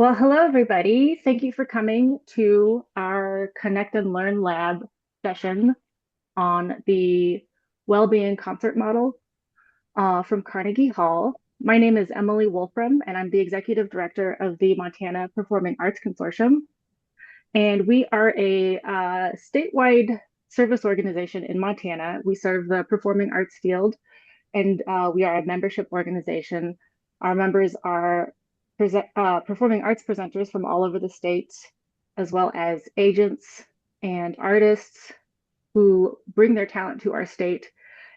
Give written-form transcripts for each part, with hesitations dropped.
Well, hello, everybody. Thank you for coming to our Connect and Learn Lab session on the Wellbeing Concert Model from Carnegie Hall. My name is Emily Wolfram, and I'm the Executive Director of the Montana Performing Arts Consortium. And we are a statewide service organization in Montana. We serve the performing arts field, and we are a membership organization. Our members are performing arts presenters from all over the state, as well as agents and artists who bring their talent to our state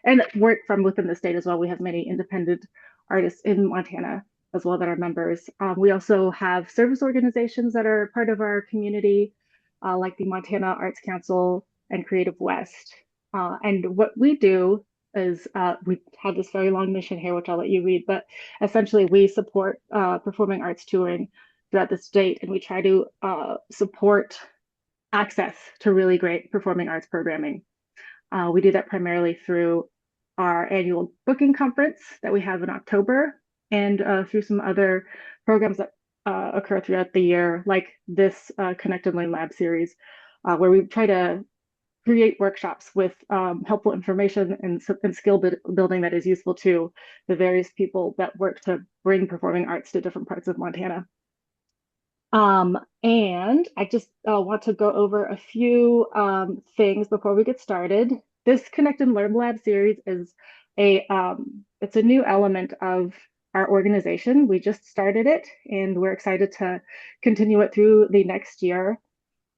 and work from within the state as well. We have many independent artists in Montana as well that are members. We also have service organizations that are part of our community, like the Montana Arts Council and Creative West. And what we do is we have this very long mission here, which I'll let you read, but essentially we support performing arts touring throughout the state, and we try to support access to really great performing arts programming. We do that primarily through our annual booking conference that we have in October and through some other programs that occur throughout the year, like this Connect and Learn Lab series, where we try to create workshops with helpful information and skill building that is useful to the various people that work to bring performing arts to different parts of Montana. And I just want to go over a few things before we get started. This Connect and Learn Lab series is it's a new element of our organization. We just started it, and we're excited to continue it through the next year.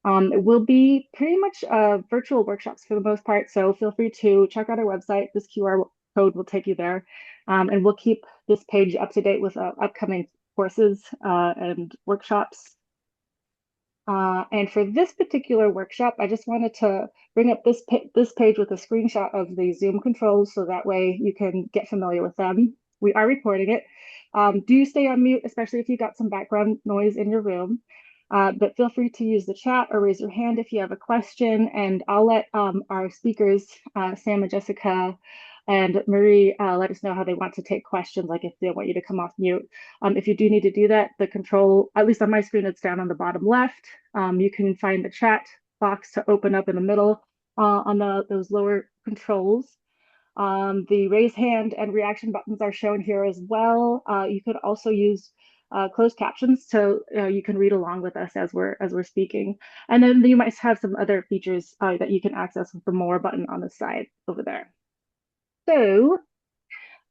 It will be pretty much virtual workshops for the most part, so feel free to check out our website. This QR code will take you there, and we'll keep this page up to date with upcoming courses and workshops. And for this particular workshop, I just wanted to bring up this page with a screenshot of the Zoom controls so that way you can get familiar with them. We are recording it. Do stay on mute, especially if you got some background noise in your room. But feel free to use the chat or raise your hand if you have a question, and I'll let our speakers, Sam and Jessica and Marie, let us know how they want to take questions, like if they want you to come off mute. If you do need to do that, the control, at least on my screen, it's down on the bottom left. You can find the chat box to open up in the middle on those lower controls. The raise hand and reaction buttons are shown here as well. You could also use closed captions so you can read along with us as we're speaking. And then you might have some other features that you can access with the more button on the side over there. So,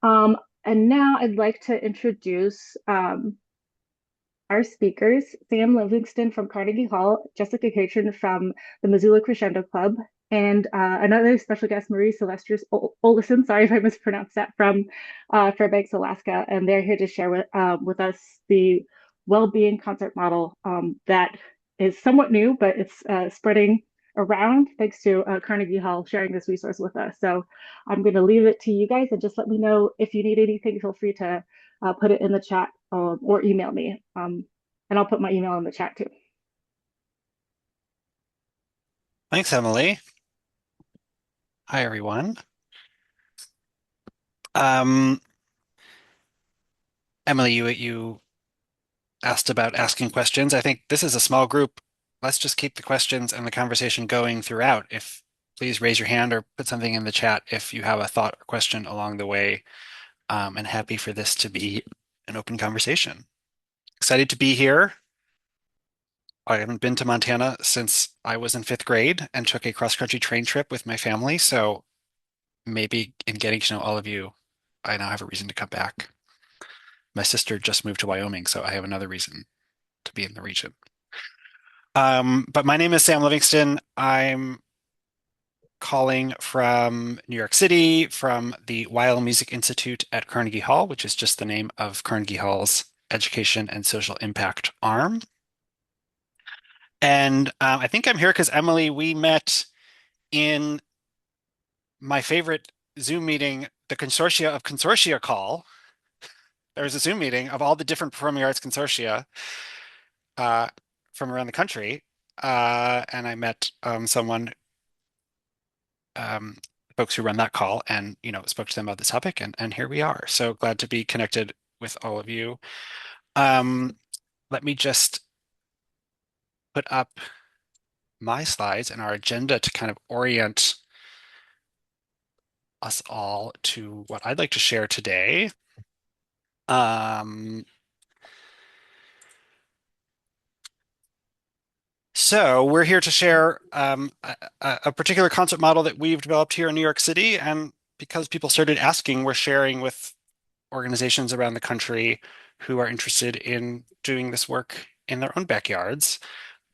and now I'd like to introduce our speakers, Sam Livingston from Carnegie Hall, Jessica Catron from the Missoula Crescendo Club, and another special guest, Marie Sylvester Olesen, sorry if I mispronounced that, from Fairbanks, Alaska. And they're here to share with us the well-being concert model that is somewhat new, but it's spreading around thanks to Carnegie Hall sharing this resource with us. So I'm going to leave it to you guys, and just let me know if you need anything. Feel free to put it in the chat or email me. And I'll put my email in the chat too. Thanks, Emily. Hi, everyone. Um, Emily, you asked about asking questions. I think this is a small group. Let's just keep the questions and the conversation going throughout. If please raise your hand or put something in the chat if you have a thought or question along the way. And happy for this to be an open conversation. Excited to be here. I haven't been to Montana since I was in fifth grade and took a cross-country train trip with my family. So maybe in getting to know all of you, I now have a reason to come back. My sister just moved to Wyoming, so I have another reason to be in the region. But my name is Sam Livingston. I'm calling from New York City, from the Weill Music Institute at Carnegie Hall, which is just the name of Carnegie Hall's education and social impact arm. And I think I'm here because Emily, we met in my favorite Zoom meeting, the Consortia of Consortia call. There was a Zoom meeting of all the different performing arts consortia from around the country. And I met someone, folks who run that call, and spoke to them about this topic, and here we are. So glad to be connected with all of you. let me just put up my slides and our agenda to kind of orient us all to what I'd like to share today. Um, so we're here to share a particular concept model that we've developed here in New York City, and because people started asking, we're sharing with organizations around the country who are interested in doing this work in their own backyards.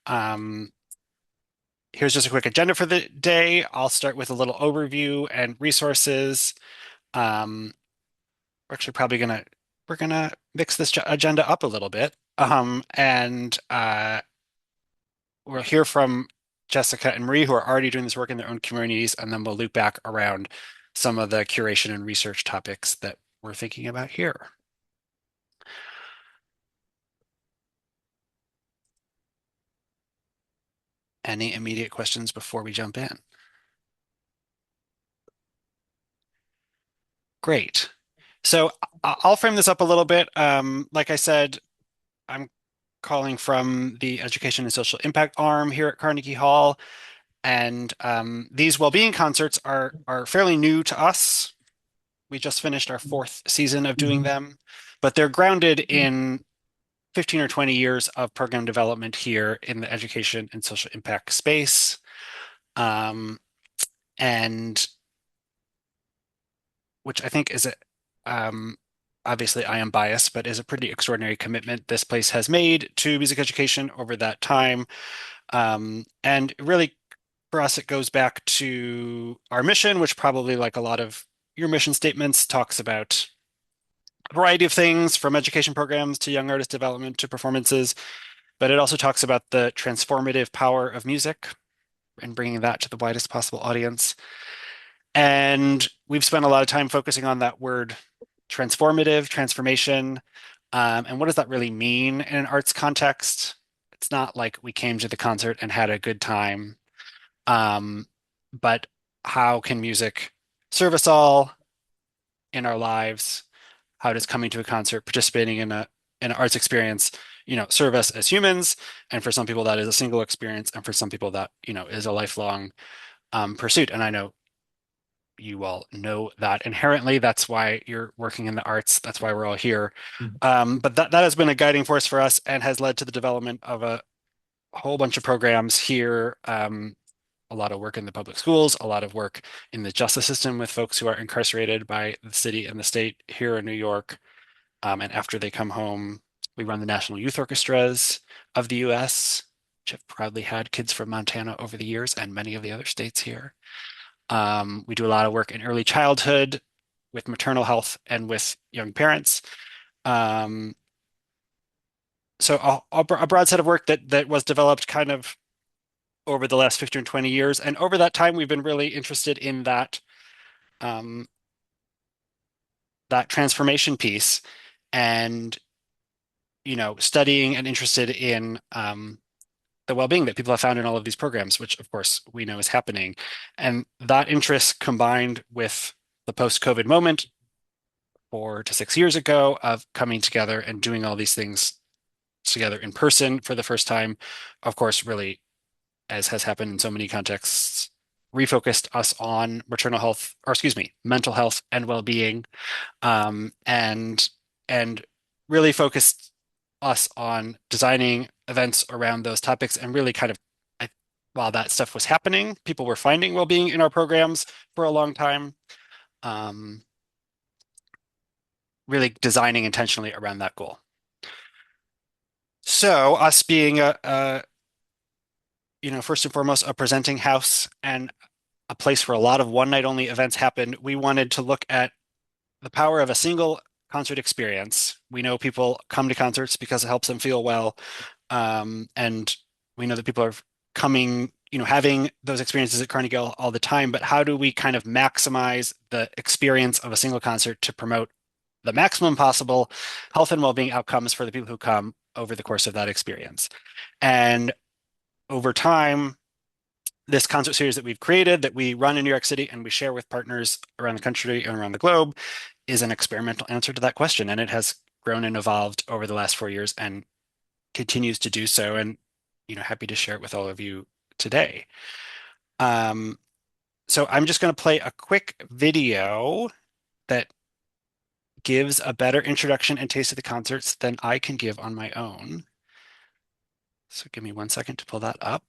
Um, Here's just a quick agenda for the day. I'll start with a little overview and resources. Um, we're actually probably gonna we're gonna mix this agenda up a little bit. And we'll hear from Jessica and Marie, who are already doing this work in their own communities, and then we'll loop back around some of the curation and research topics that we're thinking about here. Any immediate questions before we jump in? Great. So I'll frame this up a little bit. Like I said, I'm calling from the Education and Social Impact arm here at Carnegie Hall, and these well-being concerts are fairly new to us. We just finished our fourth season of doing them, but they're grounded in 15 or 20 years of program development here in the education and social impact space. Um, and which I think is um, obviously I am biased, but is a pretty extraordinary commitment this place has made to music education over that time. And really, for us, it goes back to our mission, which probably, like a lot of your mission statements, talks about a variety of things from education programs to young artist development to performances, but it also talks about the transformative power of music and bringing that to the widest possible audience. And we've spent a lot of time focusing on that word transformative, transformation. And what does that really mean in an arts context? It's not like we came to the concert and had a good time, um, but how can music serve us all in our lives? How does coming to a concert, participating in an arts experience, serve us as humans? And for some people, that is a single experience, and for some people, that is a lifelong pursuit. And I know you all know that inherently. That's why you're working in the arts. That's why we're all here. But that has been a guiding force for us and has led to the development of a whole bunch of programs here. A lot of work in the public schools, a lot of work in the justice system with folks who are incarcerated by the city and the state here in New York. And after they come home, we run the National Youth Orchestras of the US, which have proudly had kids from Montana over the years and many of the other states here. We do a lot of work in early childhood with maternal health and with young parents. Um, so a broad set of work that was developed kind of over the last 15 or 20 years. And over that time, we've been really interested in um, that transformation piece and, studying and interested in the well-being that people have found in all of these programs, which of course we know is happening. And that interest combined with the post-COVID moment 4 to 6 years ago of coming together and doing all these things together in person for the first time, of course, really, as has happened in so many contexts, refocused us on maternal health, or excuse me, mental health and well-being, and really focused us on designing events around those topics and really kind of while that stuff was happening, people were finding well-being in our programs for a long time, um, really designing intentionally around that goal. So us being first and foremost, a presenting house and a place where a lot of one night only events happen, we wanted to look at the power of a single concert experience. We know people come to concerts because it helps them feel well. And we know that people are coming, having those experiences at Carnegie all the time. But how do we kind of maximize the experience of a single concert to promote the maximum possible health and well-being outcomes for the people who come over the course of that experience? And over time, this concert series that we've created that we run in New York City and we share with partners around the country and around the globe is an experimental answer to that question. And it has grown and evolved over the last 4 years and continues to do so, and happy to share it with all of you today. Um, so I'm just going to play a quick video that gives a better introduction and taste of the concerts than I can give on my own. So give me 1 second to pull that up.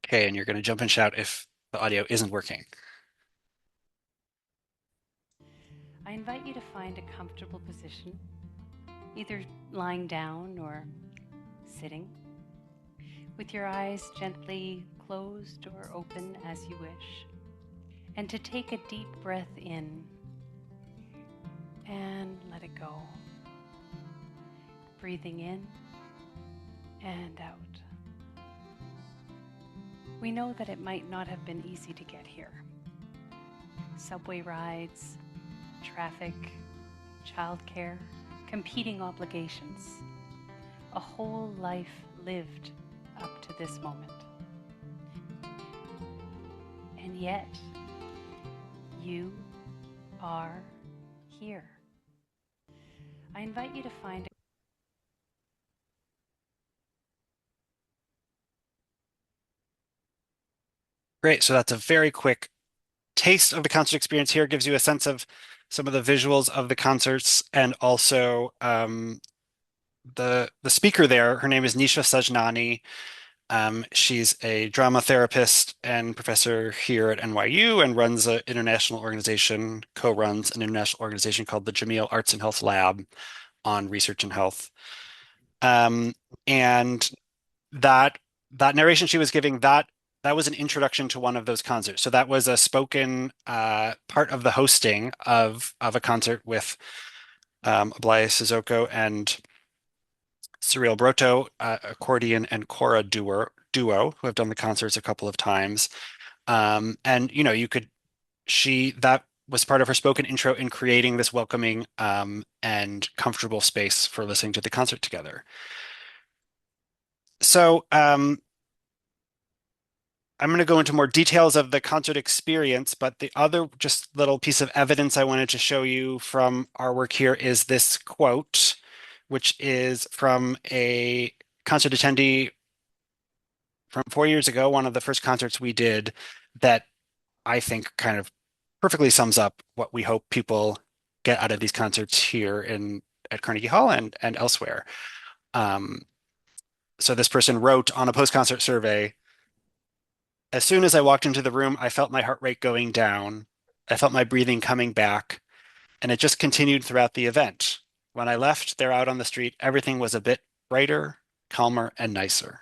Okay, and you're going to jump and shout if the audio isn't working. I invite you to find a comfortable position, either lying down or sitting, with your eyes gently closed or open as you wish, and to take a deep breath in and let it go, breathing in and out. We know that it might not have been easy to get here. Subway rides, traffic, childcare, competing obligations, a whole life lived up to this moment. And yet, you are here. I invite you to find Great, so that's a very quick taste of the concert experience here. Gives you a sense of some of the visuals of the concerts, and also the speaker there. Her name is Nisha Sajnani. She's a drama therapist and professor here at NYU, and runs an international organization, co-runs an international organization called the Jameel Arts and Health Lab on research and health. And that that narration she was giving, that was an introduction to one of those concerts. So that was a spoken part of the hosting of a concert with Ablaya Sissoko and Cyril Broto, accordion and kora duo, who have done the concerts a couple of times. And you could she that was part of her spoken intro in creating this welcoming and comfortable space for listening to the concert together. So I'm going to go into more details of the concert experience, but the other just little piece of evidence I wanted to show you from our work here is this quote, which is from a concert attendee from 4 years ago, one of the first concerts we did, that I think kind of perfectly sums up what we hope people get out of these concerts here in at Carnegie Hall and elsewhere. Um, so this person wrote on a post-concert survey, "As soon as I walked into the room, I felt my heart rate going down. I felt my breathing coming back, and it just continued throughout the event. When I left there out on the street, everything was a bit brighter, calmer, and nicer."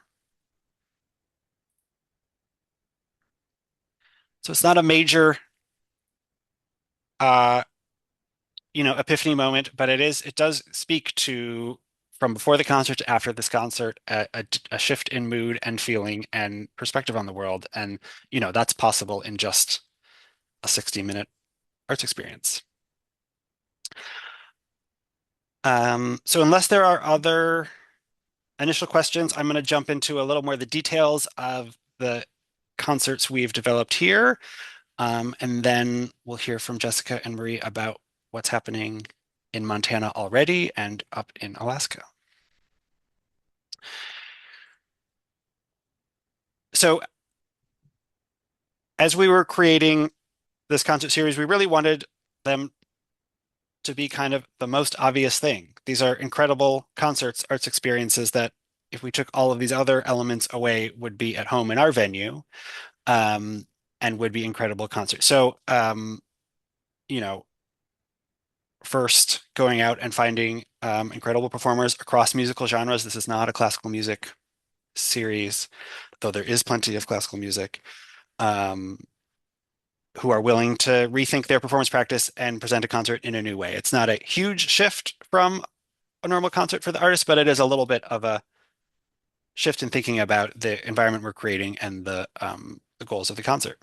So it's not a major uh, epiphany moment, but it does speak to, from before the concert to after this concert, a shift in mood and feeling and perspective on the world. And, that's possible in just a 60-minute arts experience. So unless there are other initial questions, I'm going to jump into a little more of the details of the concerts we've developed here. And then we'll hear from Jessica and Marie about what's happening in Montana already and up in Alaska. So as we were creating this concert series, we really wanted them to be kind of the most obvious thing. These are incredible concerts, arts experiences that, if we took all of these other elements away, would be at home in our venue, um, and would be incredible concerts. So, you know, first going out and finding incredible performers across musical genres. This is not a classical music series, though there is plenty of classical music, um, who are willing to rethink their performance practice and present a concert in a new way. It's not a huge shift from a normal concert for the artist, but it is a little bit of a shift in thinking about the environment we're creating and the goals of the concert.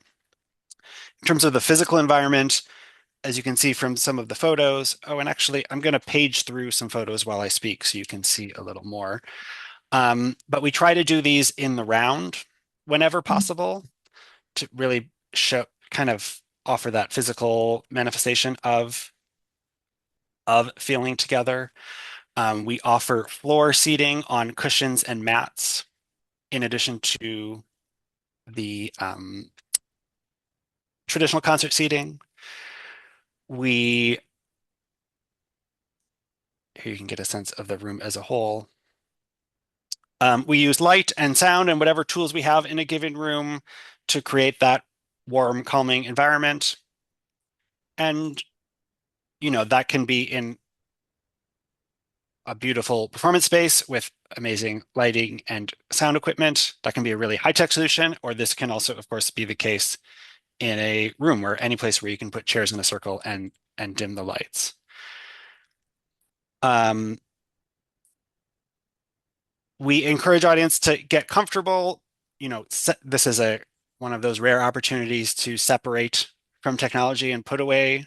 In terms of the physical environment, as you can see from some of the photos, oh, and actually, I'm going to page through some photos while I speak so you can see a little more. But we try to do these in the round whenever possible to really show, kind of offer that physical manifestation of feeling together. We offer floor seating on cushions and mats in addition to the traditional concert seating. We Here you can get a sense of the room as a whole. We use light and sound and whatever tools we have in a given room to create that warm, calming environment. And, that can be in a beautiful performance space with amazing lighting and sound equipment. That can be a really high-tech solution, or this can also, of course, be the case in a room or any place where you can put chairs in a circle and dim the lights. Um, we encourage audience to get comfortable. This is one of those rare opportunities to separate from technology and put away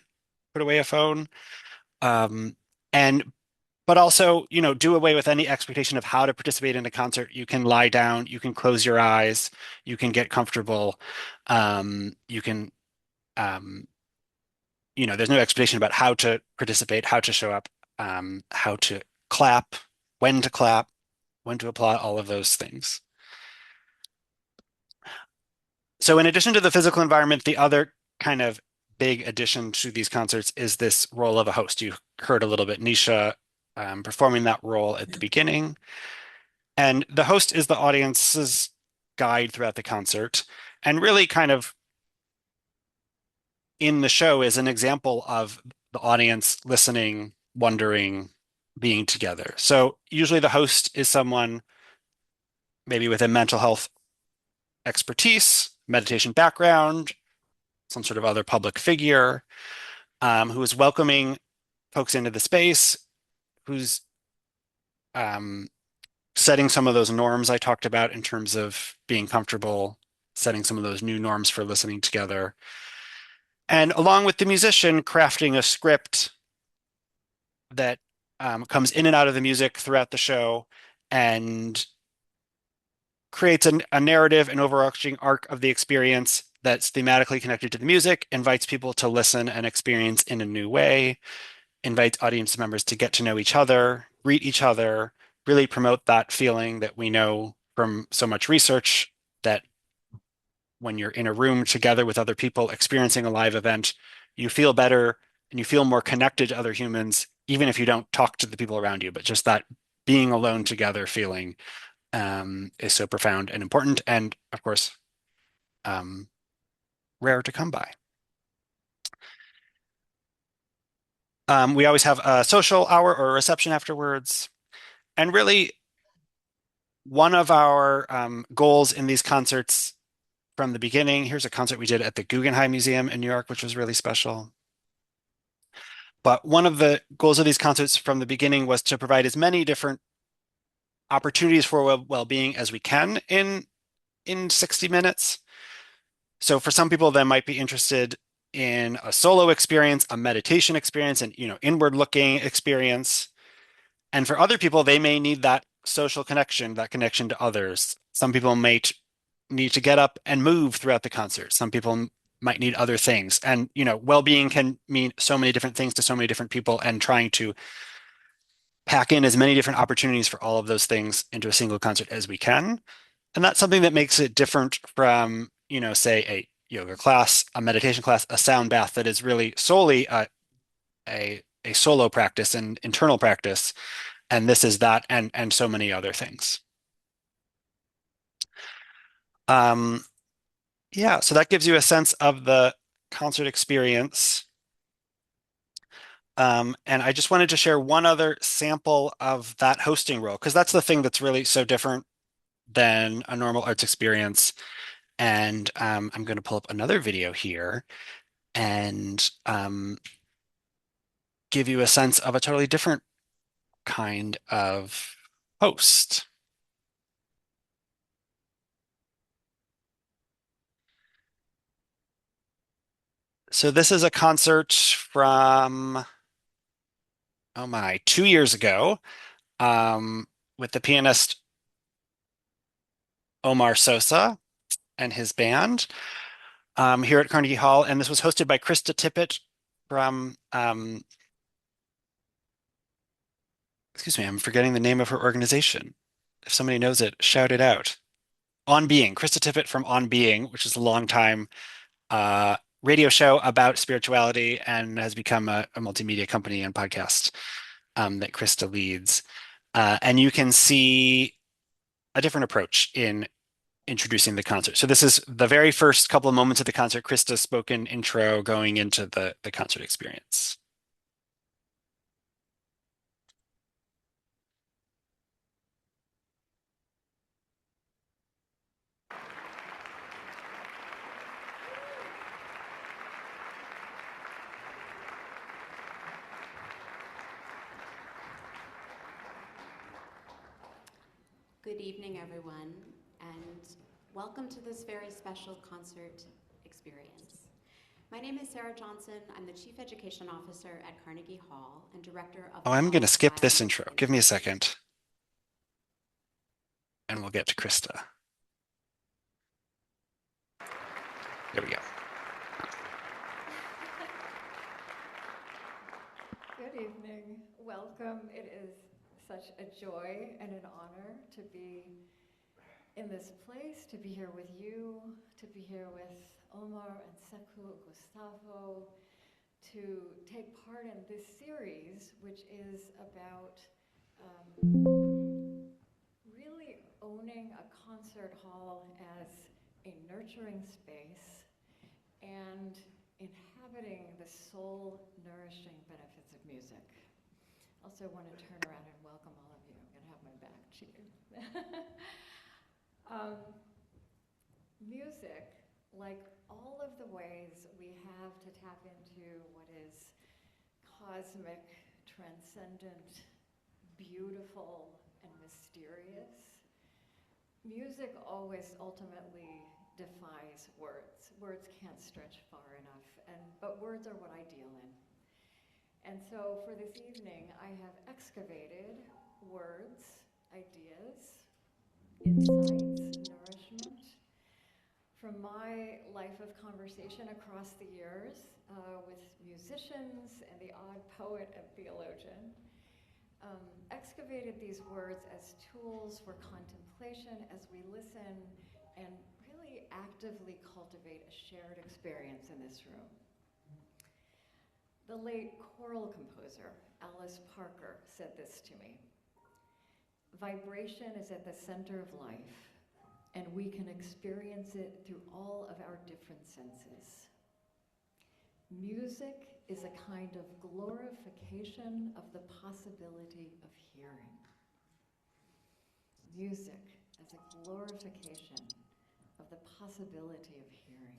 a phone. Um, and but also, do away with any expectation of how to participate in a concert. You can lie down, you can close your eyes, you can get comfortable. You can, um, there's no expectation about how to participate, how to show up, how to clap, when to applaud, all of those things. So in addition to the physical environment, the other kind of big addition to these concerts is this role of a host. You heard a little bit Nisha performing that role at the beginning. And the host is the audience's guide throughout the concert. And really kind of in the show is an example of the audience listening, wondering, being together. So usually the host is someone maybe with a mental health expertise, meditation background, some sort of other public figure, who is welcoming folks into the space, who's um, setting some of those norms I talked about in terms of being comfortable, setting some of those new norms for listening together. And along with the musician, crafting a script that comes in and out of the music throughout the show and creates a narrative and overarching arc of the experience that's thematically connected to the music, invites people to listen and experience in a new way, invites audience members to get to know each other, greet each other, really promote that feeling that we know from so much research that when you're in a room together with other people experiencing a live event, you feel better and you feel more connected to other humans, even if you don't talk to the people around you. But just that being alone together feeling is so profound and important, and of course, um, rare to come by. We always have a social hour or a reception afterwards. And really, one of our goals in these concerts from the beginning, here's a concert we did at the Guggenheim Museum in New York, which was really special. But one of the goals of these concerts from the beginning was to provide as many different opportunities for well-being as we can in 60 minutes. So for some people, they might be interested in a solo experience, a meditation experience, and inward looking experience. And for other people, they may need that social connection, that connection to others. Some people might need to get up and move throughout the concert. Some people might need other things. And, well-being can mean so many different things to so many different people, and trying to pack in as many different opportunities for all of those things into a single concert as we can. And that's something that makes it different from, say a yoga class, a meditation class, a sound bath that is really solely a solo practice and internal practice. And this is that and so many other things. Um, yeah, so that gives you a sense of the concert experience. And I just wanted to share one other sample of that hosting role, because that's the thing that's really so different than a normal arts experience. And I'm going to pull up another video here and give you a sense of a totally different kind of host. So this is a concert from, oh my, 2 years ago, with the pianist Omar Sosa and his band here at Carnegie Hall. And this was hosted by Krista Tippett from, excuse me, I'm forgetting the name of her organization. If somebody knows it, shout it out. On Being, Krista Tippett from On Being, which is a long time radio show about spirituality and has become a multimedia company and podcast that Krista leads. And you can see a different approach in introducing the concert. So this is the very first couple of moments of the concert. Krista spoke an intro going into the concert experience. Good evening, everyone, and welcome to this very special concert experience. My name is Sarah Johnson. I'm the Chief Education Officer at Carnegie Hall and Director of Oh, I'm going to skip this intro. Give me a second. And we'll get to Krista. There we go. Good evening. Welcome. It is such a joy and an honor to be in this place, to be here with you, to be here with Omar and Sekou, Gustavo, to take part in this series, which is about really owning a concert hall as a nurturing space and inhabiting the soul-nourishing benefits of music. Also want to turn around and welcome all of you. I'm going to have my back to you. Music, like all of the ways we have to tap into what is cosmic, transcendent, beautiful, and mysterious, music always ultimately defies words. Words can't stretch far enough, but words are what I deal in. And so for this evening, I have excavated words, ideas, insights, nourishment from my life of conversation across the years with musicians and the odd poet and theologian. Excavated these words as tools for contemplation as we listen and really actively cultivate a shared experience in this room. The late choral composer, Alice Parker, said this to me: "Vibration is at the center of life, and we can experience it through all of our different senses. Music is a kind of glorification of the possibility of hearing." Music as a glorification of the possibility of hearing.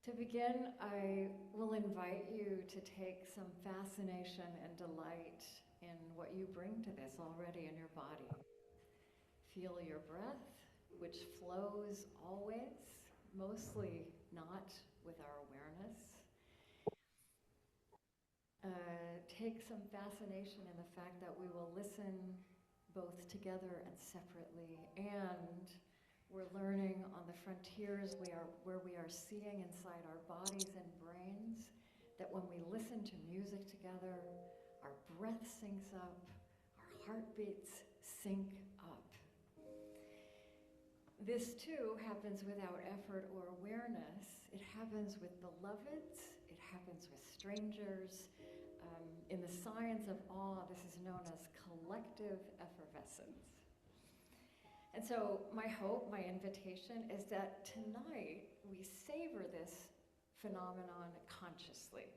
To begin, I will invite you to take some fascination and delight in what you bring to this already in your body. Feel your breath, which flows always, mostly not with our awareness. Take some fascination in the fact that we will listen both together and separately, and we're learning on the frontiers where we are seeing inside our bodies and brains that when we listen to music together, our breath syncs up, our heartbeats sync up. This too happens without effort or awareness. It happens with beloveds, it happens with strangers. In the science of awe, this is known as collective effervescence. And so my hope, my invitation is that tonight we savor this phenomenon consciously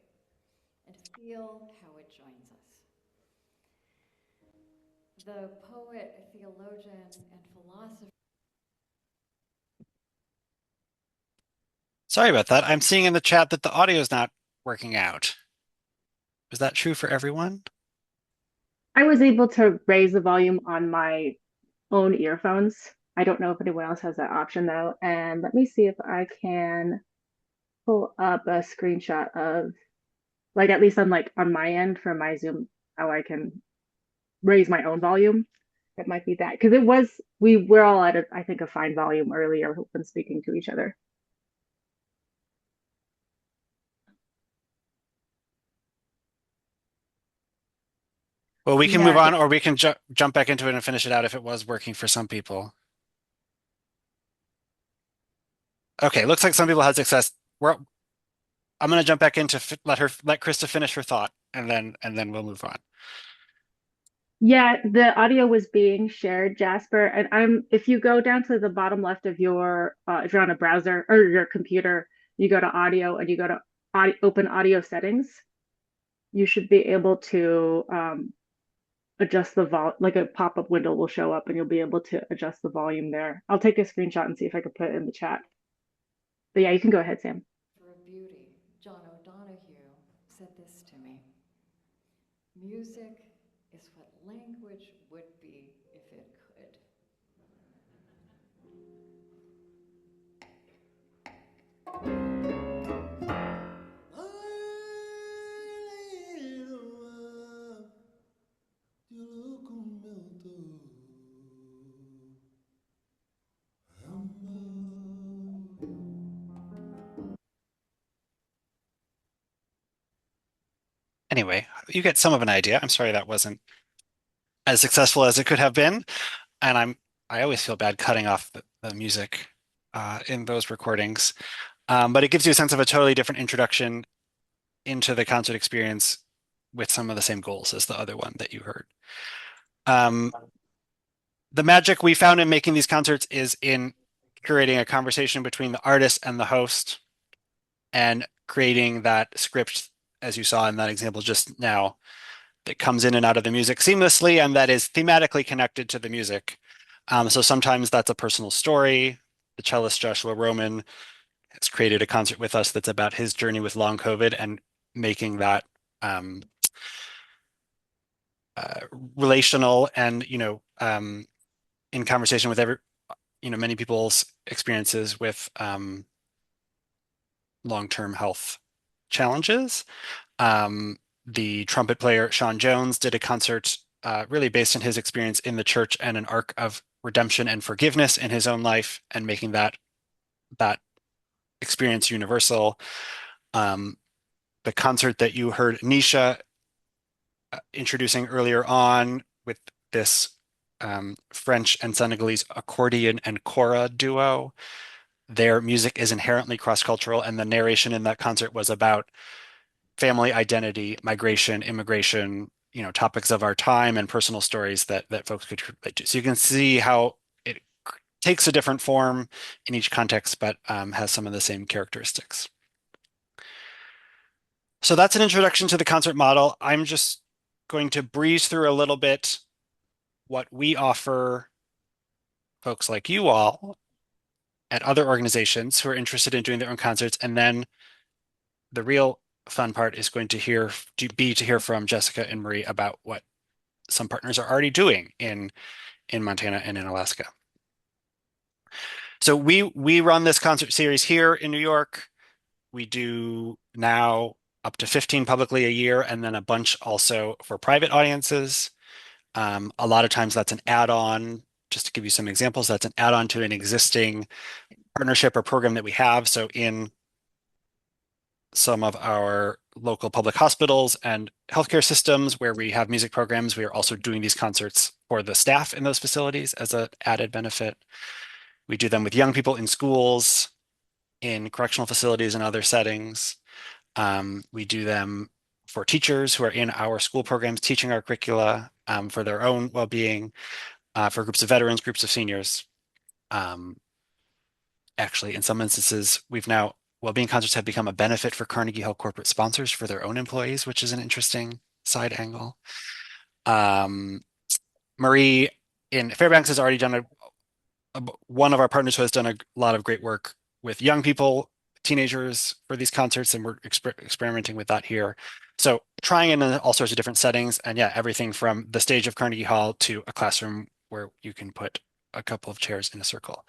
and feel how it joins us. The poet, theologian, and philosopher. Sorry about that. I'm seeing in the chat that the audio is not working out. Is that true for everyone? I was able to raise the volume on my own earphones. I don't know if anyone else has that option though. And let me see if I can pull up a screenshot of, like, at least on my end for my Zoom, how I can raise my own volume. It might be that because it was we were all at I think a fine volume earlier when speaking to each other. Well, we can move Yeah, on, or we can jump back into it and finish it out if it was working for some people. Okay, looks like some people had success. I'm going to jump back into let Krista finish her thought, and then we'll move on. yeah, the audio was being shared, Jasper, and I'm if you go down to the bottom left of your if you're on a browser or your computer, you go to audio and you go to open audio settings, you should be able to adjust the like a pop-up window will show up and you'll be able to adjust the volume there. I'll take a screenshot and see if I can put it in the chat. But yeah, you can go ahead, Sam. For beauty, John O'Donohue said this to me. Music is what language would be if it could. Anyway, you get some of an idea. I'm sorry that wasn't as successful as it could have been, and I always feel bad cutting off the music in those recordings. But it gives you a sense of a totally different introduction into the concert experience with some of the same goals as the other one that you heard. The magic we found in making these concerts is in curating a conversation between the artist and the host and creating that script, as you saw in that example just now, that comes in and out of the music seamlessly and that is thematically connected to the music. So sometimes that's a personal story. The cellist Joshua Roman has created a concert with us that's about his journey with long COVID and making that relational and, in conversation with many people's experiences with long-term health challenges. The trumpet player Sean Jones did a concert really based on his experience in the church and an arc of redemption and forgiveness in his own life and making that experience universal. The concert that you heard Nisha introducing earlier on with this French and Senegalese accordion and kora duo. Their music is inherently cross-cultural, and the narration in that concert was about family identity, migration, immigration, topics of our time and personal stories that folks could relate to. So you can see how it takes a different form in each context, but has some of the same characteristics. So that's an introduction to the concert model. I'm just going to breeze through a little bit what we offer folks like you all at other organizations who are interested in doing their own concerts. And then the real fun part is going to hear from Jessica and Marie about what some partners are already doing in Montana and in Alaska. So we run this concert series here in New York. We do now up to 15 publicly a year, and then a bunch also for private audiences. A lot of times that's an add-on. Just to give you some examples, that's an add-on to an existing partnership or program that we have. So in some of our local public hospitals and healthcare systems where we have music programs, we are also doing these concerts for the staff in those facilities as an added benefit. We do them with young people in schools, in correctional facilities and other settings. We do them for teachers who are in our school programs, teaching our curricula for their own well-being, for groups of veterans, groups of seniors. Actually, in some instances, well-being concerts have become a benefit for Carnegie Hall corporate sponsors for their own employees, which is an interesting side angle. Marie in Fairbanks has already done one of our partners who has done a lot of great work with young people, teenagers for these concerts, and we're experimenting with that here. So trying in all sorts of different settings, and yeah, everything from the stage of Carnegie Hall to a classroom where you can put a couple of chairs in a circle.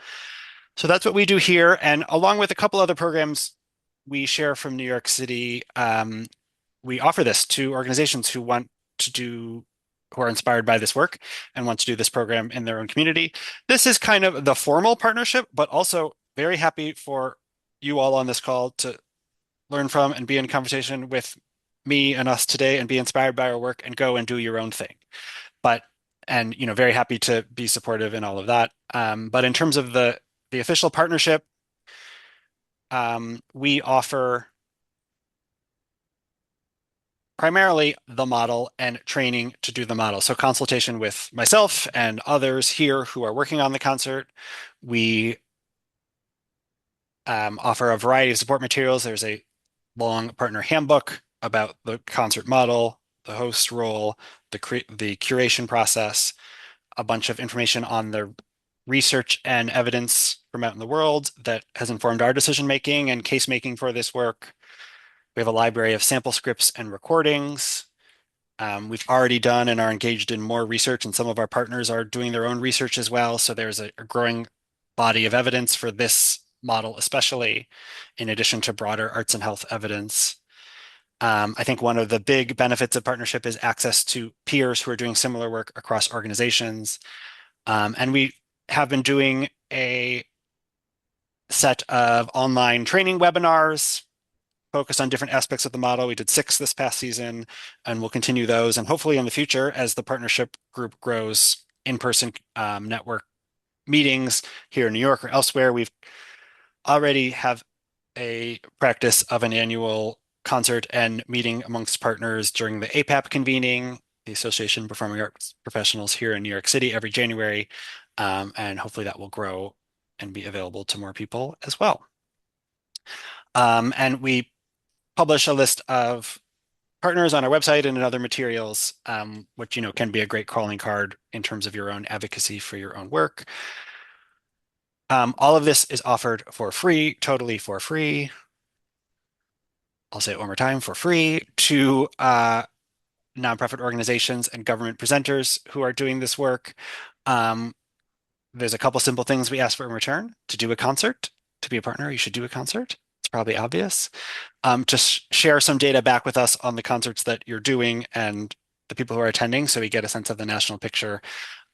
So that's what we do here. And along with a couple other programs we share from New York City, we offer this to organizations who want to do who are inspired by this work and want to do this program in their own community. This is kind of the formal partnership, but also very happy for you all on this call to learn from and be in conversation with me and us today and be inspired by our work and go and do your own thing. But and very happy to be supportive in all of that. But in terms of the official partnership, we offer primarily the model and training to do the model. So consultation with myself and others here who are working on the concert. We offer a variety of support materials. There's a long partner handbook about the concert model, the host role, the curation process, a bunch of information on the research and evidence from out in the world that has informed our decision making and case making for this work. We have a library of sample scripts and recordings. We've already done and are engaged in more research, and some of our partners are doing their own research as well. So there's a growing body of evidence for this model, especially in addition to broader arts and health evidence. I think one of the big benefits of partnership is access to peers who are doing similar work across organizations. And we have been doing a set of online training webinars focused on different aspects of the model. We did 6 this past season, and we'll continue those. And hopefully in the future, as the partnership group grows, in-person network meetings here in New York or elsewhere, we've already have a practice of an annual concert and meeting amongst partners during the APAP convening, the Association of Performing Arts Professionals here in New York City every January. And hopefully that will grow and be available to more people as well. And we publish a list of partners on our website and in other materials, which can be a great calling card in terms of your own advocacy for your own work. All of this is offered for free, totally for free. I'll say it one more time, for free to nonprofit organizations and government presenters who are doing this work. There's a couple simple things we ask for in return. To do a concert, to be a partner, you should do a concert. It's probably obvious. To share some data back with us on the concerts that you're doing and the people who are attending, so we get a sense of the national picture,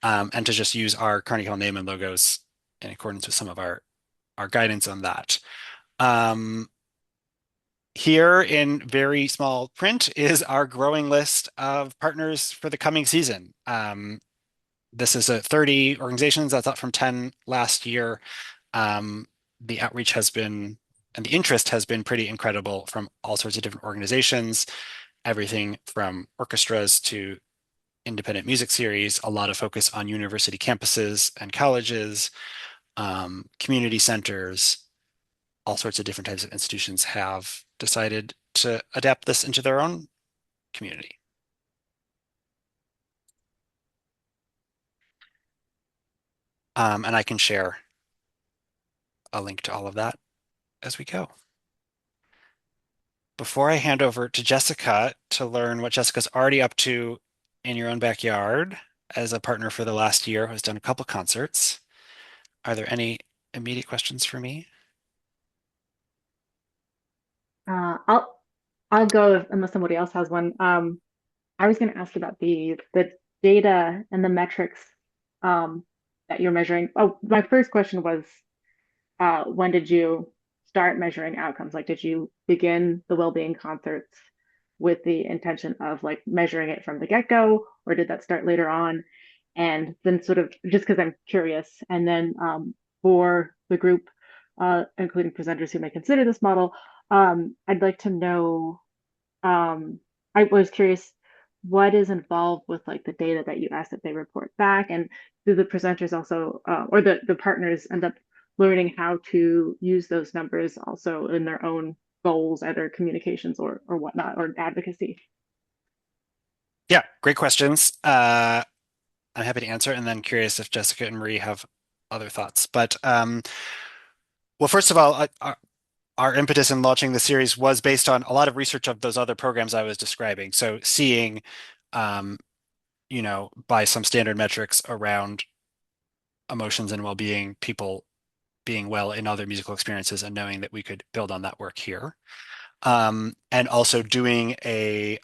and to just use our Carnegie Hall name and logos in accordance with some of our guidance on that. Here in very small print is our growing list of partners for the coming season. This is 30 organizations. That's up from 10 last year. The outreach has been, and the interest has been pretty incredible from all sorts of different organizations, everything from orchestras to independent music series, a lot of focus on university campuses and colleges, community centers, all sorts of different types of institutions have decided to adapt this into their own community. And I can share a link to all of that as we go. Before I hand over to Jessica to learn what Jessica's already up to in your own backyard as a partner for the last year, who has done a couple concerts, are there any immediate questions for me? I'll go unless somebody else has one. I was going to ask about the data and the metrics that you're measuring. Oh, my first question was, when did you start measuring outcomes? Like, did you begin the well-being concerts with the intention of like measuring it from the get-go, or did that start later on? And then sort of just because I'm curious, and then for the group, including presenters who may consider this model, I'd like to know, I was curious what is involved with like the data that you ask that they report back, and do the presenters also, or the partners end up learning how to use those numbers also in their own goals, either communications or whatnot, or advocacy? Yeah, great questions. I'm happy to answer, and then curious if Jessica and Marie have other thoughts. But well, first of all, our impetus in launching the series was based on a lot of research of those other programs I was describing. So seeing, by some standard metrics around emotions and well-being, people being well in other musical experiences, and knowing that we could build on that work here. And also doing a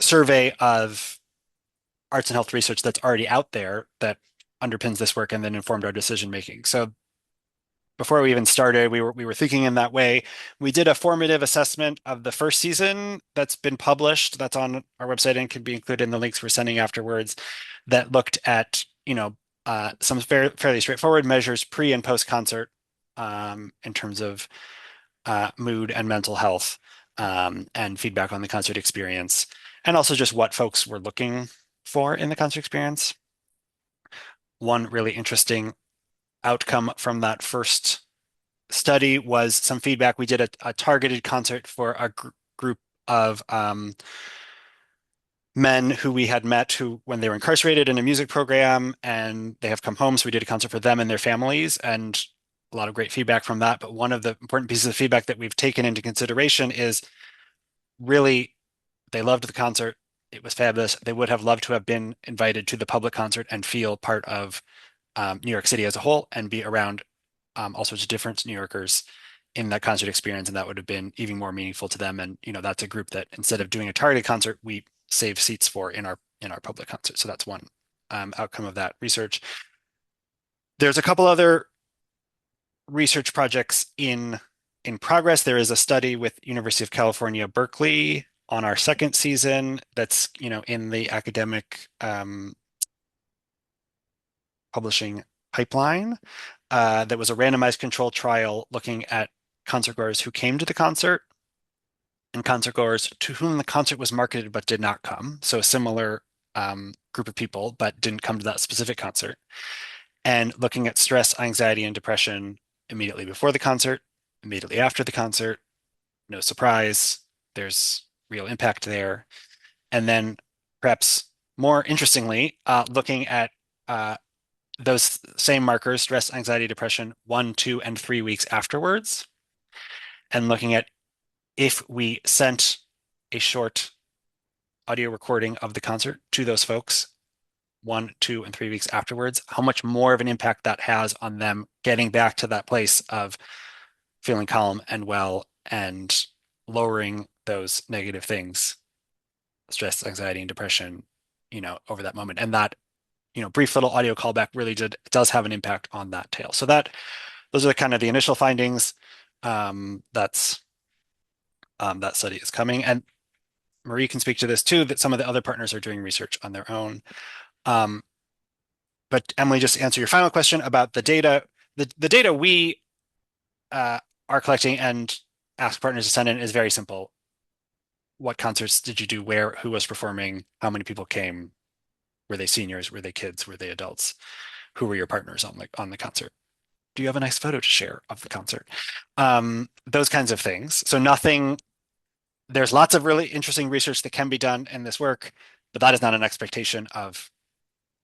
survey of arts and health research that's already out there that underpins this work and then informed our decision making. So before we even started, we were thinking in that way. We did a formative assessment of the first season that's been published. That's on our website and can be included in the links we're sending afterwards. That looked at some fairly straightforward measures pre and post concert in terms of mood and mental health and feedback on the concert experience, and also just what folks were looking for in the concert experience. One really interesting outcome from that first study was some feedback. We did a targeted concert for a group of men who we had met who, when they were incarcerated in a music program, and they have come home. So we did a concert for them and their families, and a lot of great feedback from that. But one of the important pieces of feedback that we've taken into consideration is really they loved the concert. It was fabulous. They would have loved to have been invited to the public concert and feel part of New York City as a whole and be around all sorts of different New Yorkers in that concert experience, and that would have been even more meaningful to them. And that's a group that instead of doing a targeted concert, we save seats for in our public concert. So that's one outcome of that research. There's a couple other research projects in progress. There is a study with University of California, Berkeley on our second season that's in the academic publishing pipeline. That was a randomized control trial looking at concertgoers who came to the concert and concertgoers to whom the concert was marketed but did not come. So a similar group of people, but didn't come to that specific concert. And looking at stress, anxiety, and depression immediately before the concert, immediately after the concert. No surprise, there's real impact there. And then perhaps more interestingly, looking at those same markers, stress, anxiety, depression, 1, 2, and 3 weeks afterwards, and looking at if we sent a short audio recording of the concert to those folks 1, 2, and 3 weeks afterwards, how much more of an impact that has on them getting back to that place of feeling calm and well and lowering those negative things, stress, anxiety, and depression, over that moment. And that brief little audio callback really does have an impact on that tail. So those are kind of the initial findings. That study is coming, and Marie can speak to this too, that some of the other partners are doing research on their own. But Emily, just to answer your final question about the data, the data we are collecting and ask partners to send in is very simple. What concerts did you do? Where? Who was performing? How many people came? Were they seniors? Were they kids? Were they adults? Who were your partners on the concert? Do you have a nice photo to share of the concert? Those kinds of things. So there's lots of really interesting research that can be done in this work, but that is not an expectation of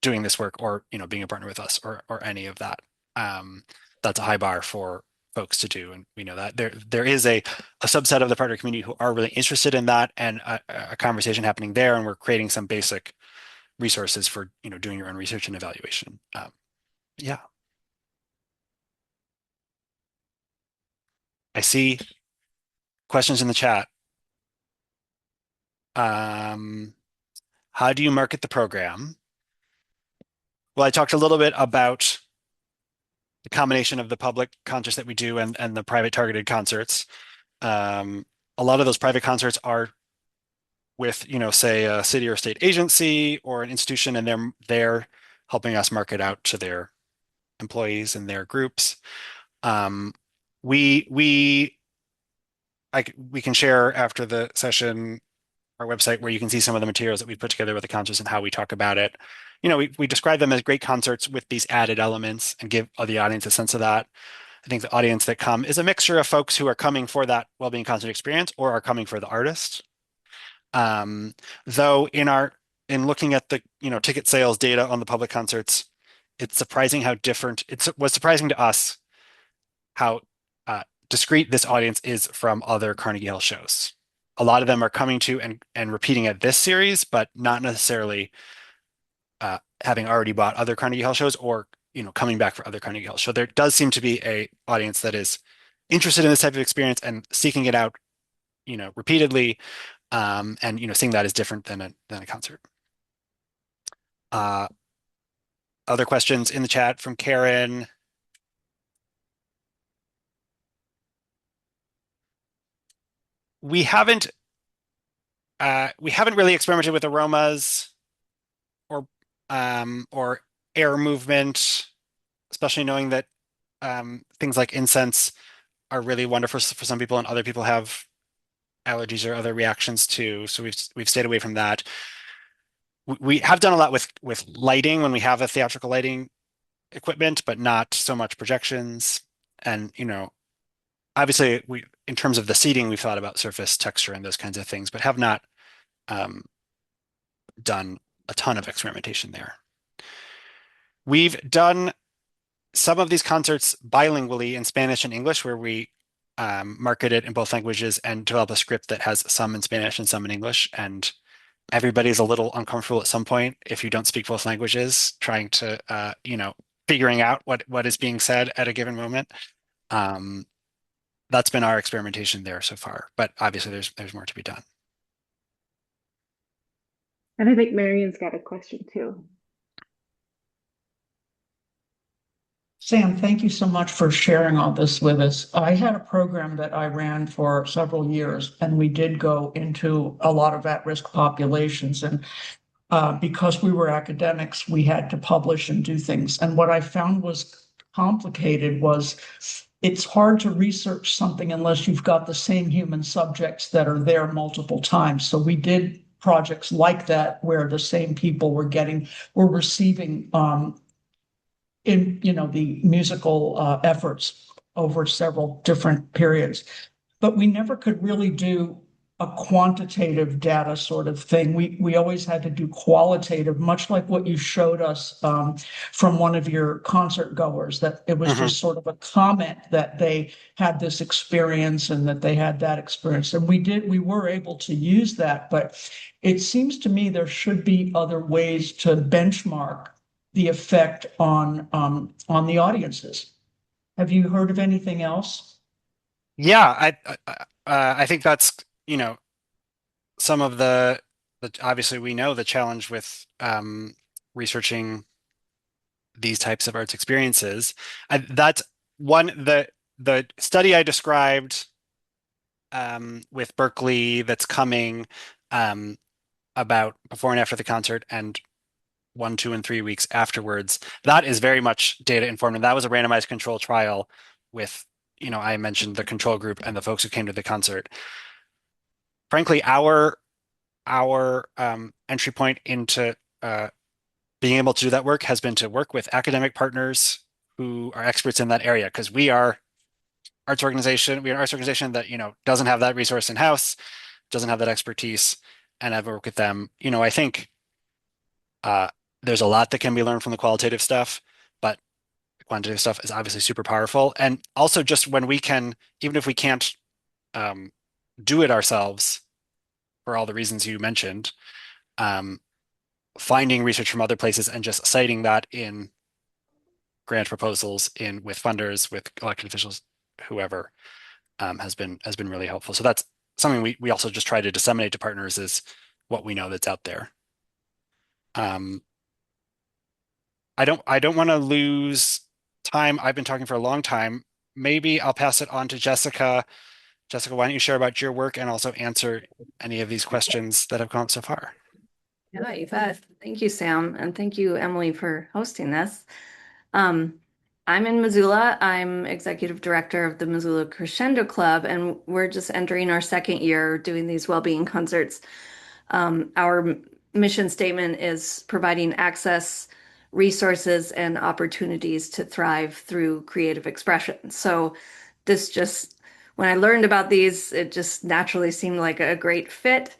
doing this work or being a partner with us or any of that. That's a high bar for folks to do, and we know that there is a subset of the partner community who are really interested in that, and a conversation happening there, and we're creating some basic resources for doing your own research and evaluation. Yeah, I see questions in the chat. How do you market the program? Well, I talked a little bit about the combination of the public concerts that we do and the private targeted concerts. A lot of those private concerts are with, say a city or state agency or an institution, and they're helping us market out to their employees and their groups. We can share after the session our website where you can see some of the materials that we put together with the concerts and how we talk about it. We describe them as great concerts with these added elements and give the audience a sense of that. I think the audience that come is a mixture of folks who are coming for that well-being concert experience or are coming for the artist. Though in looking at the ticket sales data on the public concerts, it's surprising how different it was surprising to us how discrete this audience is from other Carnegie Hall shows. A lot of them are coming to and repeating at this series, but not necessarily having already bought other Carnegie Hall shows or coming back for other Carnegie Hall. So there does seem to be a audience that is interested in this type of experience and seeking it out, repeatedly, and seeing that as different than a concert. Uh, Other questions in the chat from Karen. We haven't really experimented with aromas or or air movement, especially knowing that things like incense are really wonderful for some people, and other people have allergies or other reactions too. So we've stayed away from that. We have done a lot with lighting when we have a theatrical lighting equipment, but not so much projections. And obviously, we in terms of the seating, we've thought about surface texture and those kinds of things, but have not um, done a ton of experimentation there. We've done some of these concerts bilingually in Spanish and English, where we market it in both languages and develop a script that has some in Spanish and some in English. And everybody's a little uncomfortable at some point if you don't speak both languages, trying to figuring out what is being said at a given moment. Um, that's been our experimentation there so far, but obviously there's more to be done. And I think Marion's got a question too. Sam, thank you so much for sharing all this with us. I had a program that I ran for several years, and we did go into a lot of at-risk populations. And because we were academics, we had to publish and do things. And what I found was complicated was it's hard to research something unless you've got the same human subjects that are there multiple times. So we did projects like that where the same people were receiving in the musical efforts over several different periods, but we never could really do a quantitative data sort of thing. We always had to do qualitative, much like what you showed us from one of your concert goers, that it was just sort of a comment that they had this experience and that they had that experience. And we were able to use that, but it seems to me there should be other ways to benchmark the effect on the audiences. Have you heard of anything else? Yeah, I think that's some of the obviously we know the challenge with researching these types of arts experiences. That's one the study I described with Berkeley that's coming um, about before and after the concert and 1, 2, and 3 weeks afterwards. That is very much data informed, and that was a randomized control trial with I mentioned the control group and the folks who came to the concert. Frankly, our entry point into being able to do that work has been to work with academic partners who are experts in that area because we are arts organization. We are an arts organization that doesn't have that resource in house, doesn't have that expertise, and I've worked with them. I think uh, there's a lot that can be learned from the qualitative stuff, but the quantitative stuff is obviously super powerful. And also, just when we can, even if we can't um, do it ourselves for all the reasons you mentioned, um, finding research from other places and just citing that in grant proposals in with funders, with elected officials, whoever, has been really helpful. So that's something we also just try to disseminate to partners is what we know that's out there. Um, I don't want to lose time. I've been talking for a long time. Maybe I'll pass it on to Jessica. Jessica, why don't you share about your work and also answer any of these questions that have come up so far? Yeah, you bet. Thank you, Sam, and thank you, Emily, for hosting this. I'm in Missoula. I'm executive director of the Missoula Crescendo Club, and we're just entering our second year doing these well-being concerts. Our mission statement is providing access, resources, and opportunities to thrive through creative expression. So when I learned about these, it just naturally seemed like a great fit.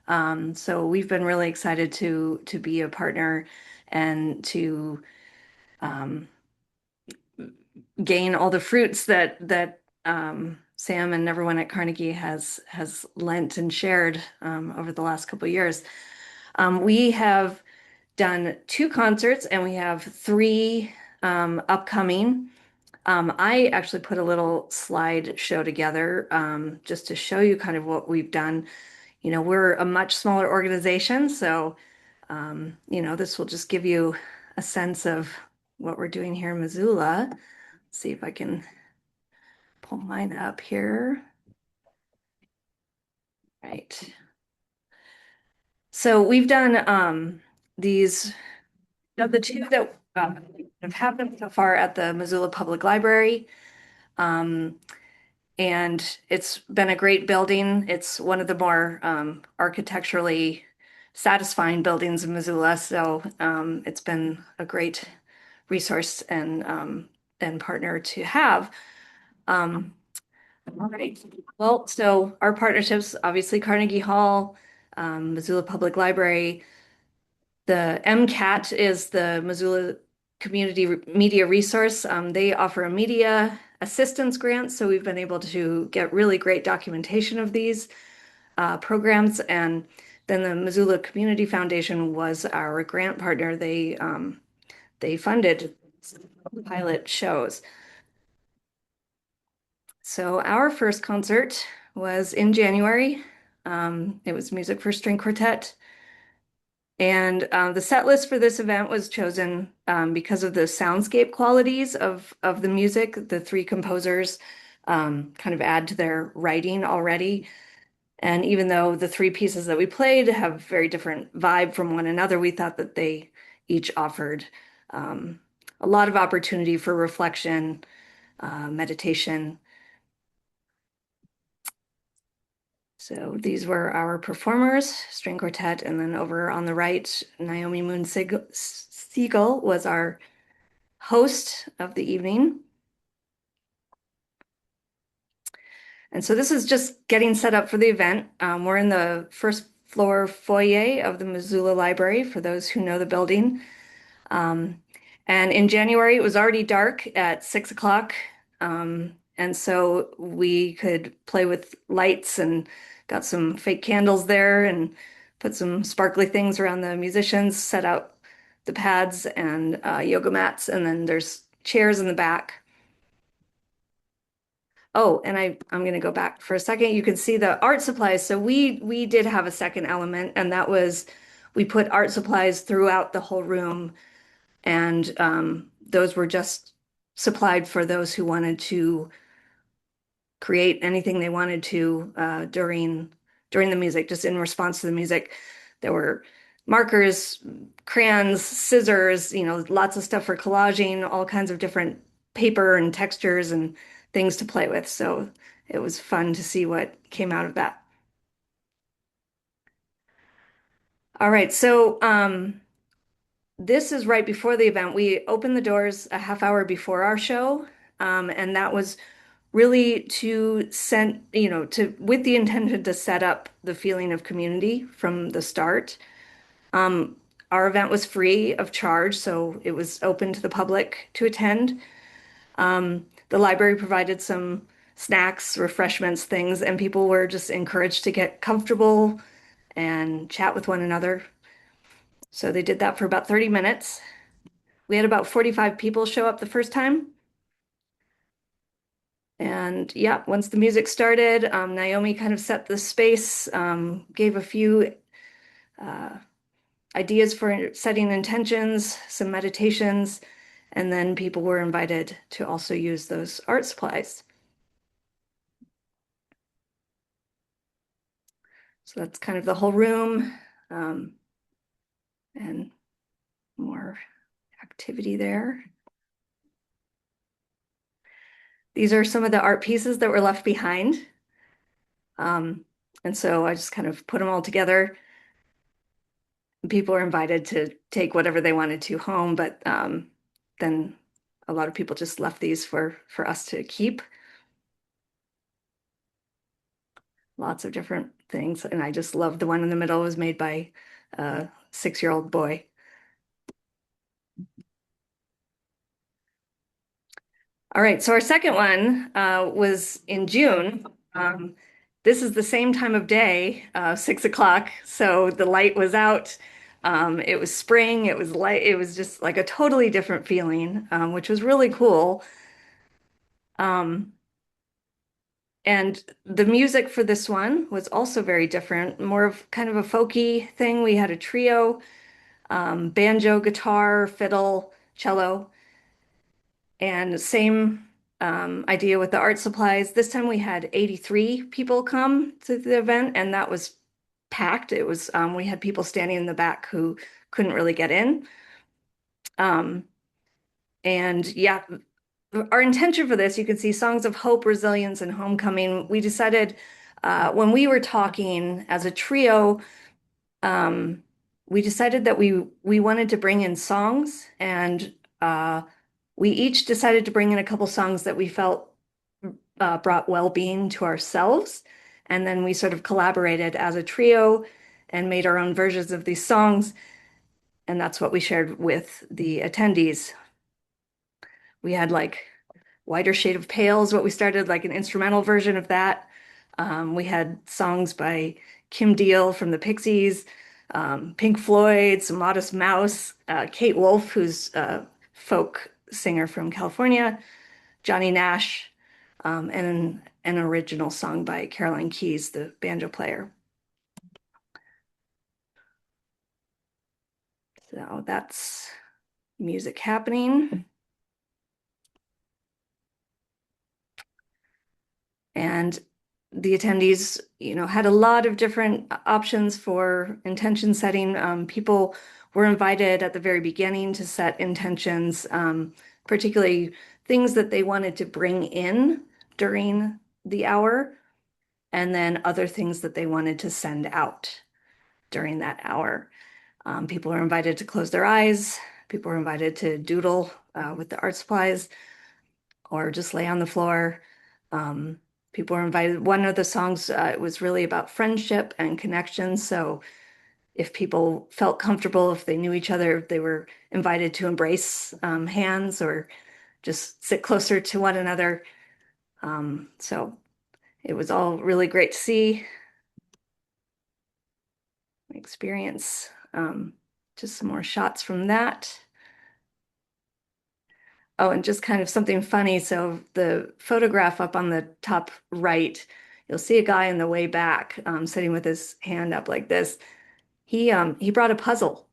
So we've been really excited to be a partner and to gain all the fruits that Sam and everyone at Carnegie has lent and shared over the last couple of years. We have done 2 concerts and we have 3 upcoming. I actually put a little slide show together just to show you kind of what we've done. We're a much smaller organization, so This will just give you a sense of what we're doing here in Missoula. Let's see if I can pull mine up here. Right. So we've done these, of the two that have happened so far at the Missoula Public Library. And it's been a great building. It's one of the more architecturally satisfying buildings in Missoula. So it's been a great resource and partner to have. All right. Well, so our partnerships, obviously Carnegie Hall, Missoula Public Library. The MCAT is the Missoula Community Media Resource. They offer a media assistance grant, so we've been able to get really great documentation of these programs. And then the Missoula Community Foundation was our grant partner. They funded pilot shows. So our first concert was in January. It was music for string quartet. And the set list for this event was chosen because of the soundscape qualities of the music. The three composers kind of add to their writing already. And even though the three pieces that we played have very different vibe from one another, we thought that they each offered a lot of opportunity for reflection, meditation. So these were our performers, string quartet, and then over on the right, Naomi Moon Siegel was our host of the evening. And so this is just getting set up for the event. We're in the first floor foyer of the Missoula Library, for those who know the building. And in January, it was already dark at 6 o'clock. And so we could play with lights and got some fake candles there and put some sparkly things around the musicians, set out the pads and yoga mats, and then there's chairs in the back. Oh, and I'm going to go back for a second. You can see the art supplies. So we did have a second element, and that was we put art supplies throughout the whole room, and those were just supplied for those who wanted to create anything they wanted to during the music, just in response to the music. There were markers, crayons, scissors, lots of stuff for collaging, all kinds of different paper and textures and things to play with. So it was fun to see what came out of that. All right, so this is right before the event. We opened the doors a half hour before our show, and that was really to send, with the intention to set up the feeling of community from the start. Our event was free of charge, so it was open to the public to attend. The library provided some snacks, refreshments, things, and people were just encouraged to get comfortable and chat with one another. So they did that for about 30 minutes. We had about 45 people show up the first time. And yeah, once the music started, Naomi kind of set the space, gave a few ideas for setting intentions, some meditations, and then people were invited to also use those art supplies. So that's kind of the whole room, and more activity there. These are some of the art pieces that were left behind. And so I just kind of put them all together. People were invited to take whatever they wanted to home, but then a lot of people just left these for us to keep. Lots of different things. And I just love the one in the middle. It was made by a 6-year-old boy. All right, so our second one was in June. This is the same time of day, 6 o'clock. So the light was out. It was spring. It was light. It was just like a totally different feeling, which was really cool. And the music for this one was also very different, more of kind of a folky thing. We had a trio banjo, guitar, fiddle, cello, and same idea with the art supplies. This time we had 83 people come to the event, and that was packed. It was we had people standing in the back who couldn't really get in. And yeah, our intention for this, you can see songs of hope, resilience, and homecoming. We decided when we were talking as a trio, we decided that we wanted to bring in songs, and we each decided to bring in a couple songs that we felt brought well-being to ourselves. And then we sort of collaborated as a trio and made our own versions of these songs. And that's what we shared with the attendees. We had like Whiter Shade of Pale is what we started, like an instrumental version of that. We had songs by Kim Deal from the Pixies, Pink Floyd, some Modest Mouse, Kate Wolf, who's a folk singer from California, Johnny Nash, and an original song by Caroline Keyes, the banjo player. So that's music happening. And the attendees, had a lot of different options for intention setting. People were invited at the very beginning to set intentions, particularly things that they wanted to bring in during the hour, and then other things that they wanted to send out during that hour. People were invited to close their eyes. People were invited to doodle with the art supplies or just lay on the floor. People were invited. One of the songs, it was really about friendship and connection. So if people felt comfortable, if they knew each other, they were invited to embrace hands or just sit closer to one another. So it was all really great to see, experience. Just some more shots from that. Oh, and just kind of something funny. So the photograph up on the top right, you'll see a guy in the way back sitting with his hand up like this. He brought a puzzle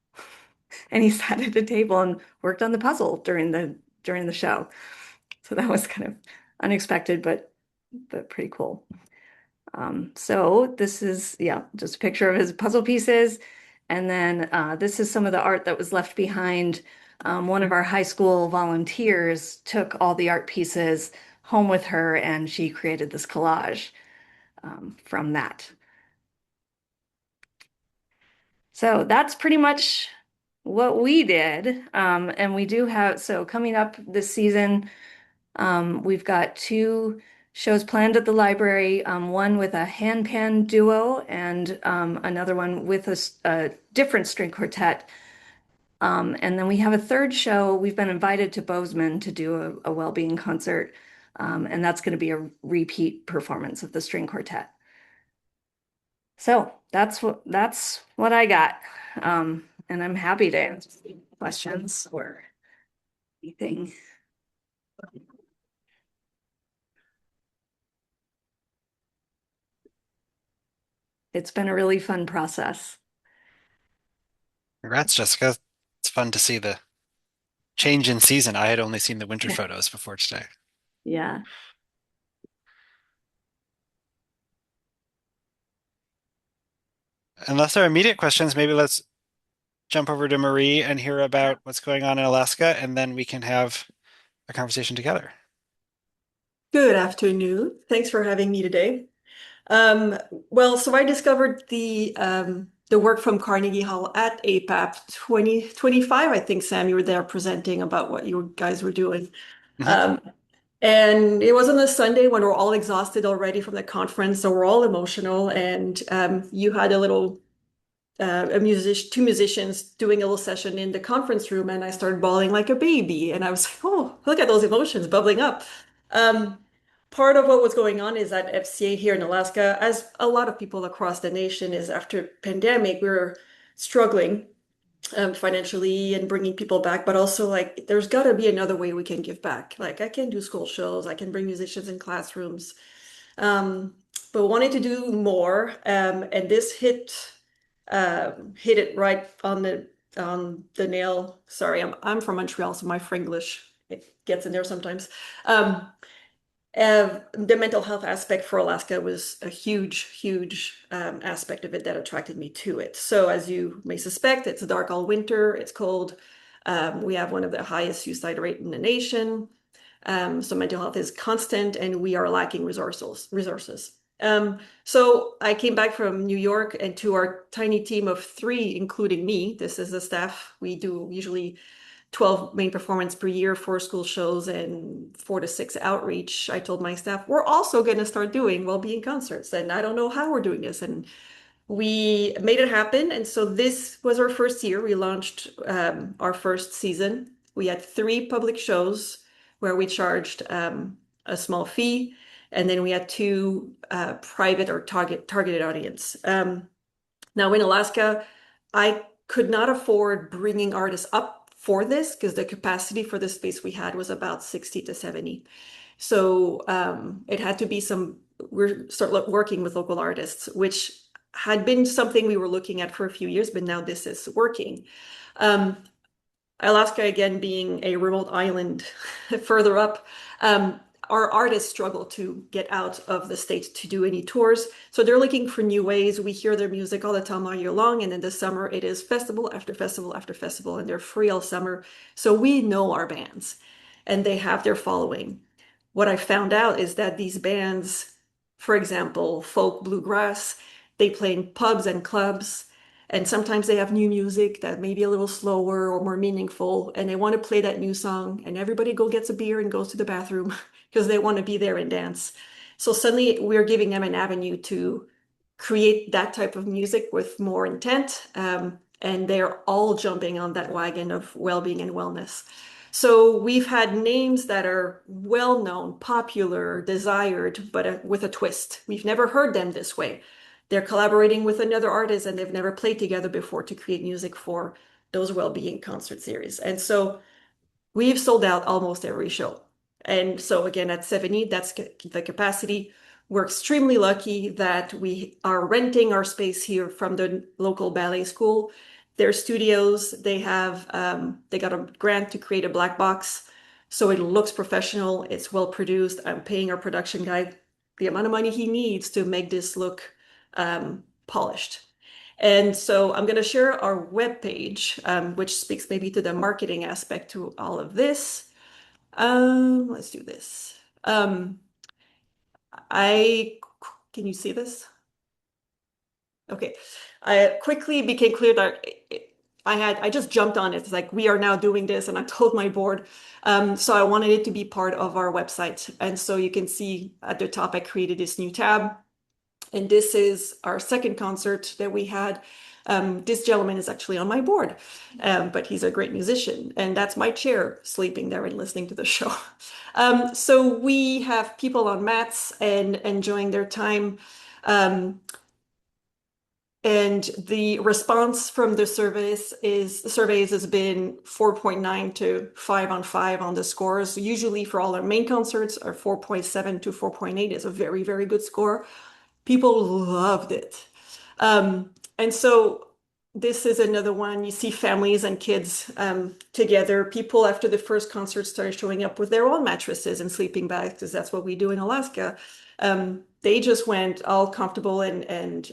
and he sat at a table and worked on the puzzle during the show. So that was kind of unexpected, but pretty cool. So this is, yeah, just a picture of his puzzle pieces. And then this is some of the art that was left behind. One of our high school volunteers took all the art pieces home with her and she created this collage from that. So that's pretty much what we did. And we do have, so coming up this season, we've got 2 shows planned at the library, one with a handpan duo and another one with a different string quartet. And then we have a 3rd show. We've been invited to Bozeman to do a well-being concert, and that's going to be a repeat performance of the string quartet. So that's what I got, and I'm happy to answer questions or anything. It's been a really fun process. Congrats, Jessica. It's fun to see the change in season. I had only seen the winter photos before today. Yeah. Unless there are immediate questions, maybe let's jump over to Marie and hear about what's going on in Alaska, and then we can have a conversation together. Good afternoon. Thanks for having me today. Well, so I discovered the work from Carnegie Hall at APAP 2025. I think, Sam, you were there presenting about what you guys were doing. And it was on a Sunday when we're all exhausted already from the conference, so we're all emotional. And you had two musicians doing a little session in the conference room, and I started bawling like a baby. And I was like, oh, look at those emotions bubbling up. Part of what was going on is that FCA here in Alaska, as a lot of people across the nation, is after pandemic, we were struggling financially and bringing people back, but also like there's got to be another way we can give back. Like I can do school shows, I can bring musicians in classrooms, but wanted to do more. And this hit it right on the the nail. Sorry, I'm from Montreal, so my Franglish, it gets in there sometimes. The mental health aspect for Alaska was a huge aspect of it that attracted me to it. So as you may suspect, it's dark all winter, it's cold. We have one of the highest suicide rate in the nation. So mental health is constant and we are lacking resources. So I came back from New York and to our tiny team of 3, including me, this is the staff. We do usually 12 main performance per year, 4 school shows and 4 to 6 outreach. I told my staff, we're also going to start doing well-being concerts. And I don't know how we're doing this. And we made it happen. And so this was our first year. We launched our first season. We had 3 public shows where we charged a small fee. And then we had 2 private or targeted audience. Now in Alaska, I could not afford bringing artists up for this because the capacity for the space we had was about 60 to 70. So it had to be we're start working with local artists, which had been something we were looking at for a few years, but now this is working. Alaska, again, being a remote island further up, our artists struggle to get out of the state to do any tours. So they're looking for new ways. We hear their music all the time all year long. And in the summer, it is festival after festival after festival, and they're free all summer. So we know our bands and they have their following. What I found out is that these bands, for example, folk bluegrass, they play in pubs and clubs. And sometimes they have new music that may be a little slower or more meaningful, and they want to play that new song, and everybody gets a beer and goes to the bathroom because they want to be there and dance. So suddenly we're giving them an avenue to create that type of music with more intent, and they're all jumping on that wagon of well-being and wellness. So we've had names that are well-known, popular, desired, but with a twist. We've never heard them this way. They're collaborating with another artist and they've never played together before to create music for those well-being concert series. And so we've sold out almost every show. And so again, at 70, that's the capacity. We're extremely lucky that we are renting our space here from the local ballet school. Their studios, they got a grant to create a black box. So it looks professional, it's well produced. I'm paying our production guy the amount of money he needs to make this look polished. And so I'm going to share our webpage, which speaks maybe to the marketing aspect to all of this. Let's do this. Can you see this? Okay. I quickly became clear that I just jumped on it. It's like, we are now doing this, and I told my board. So I wanted it to be part of our website. And so you can see at the top, I created this new tab. And this is our second concert that we had. This gentleman is actually on my board, but he's a great musician. And that's my chair sleeping there and listening to the show. So we have people on mats and enjoying their time. And the response from the surveys has been 4.9 to 5 on 5 on the scores. Usually for all our main concerts, our 4.7 to 4.8 is a very, very good score. People loved it. And so this is another one. You see families and kids together. People after the first concert started showing up with their own mattresses and sleeping bags, because that's what we do in Alaska. They just went all comfortable and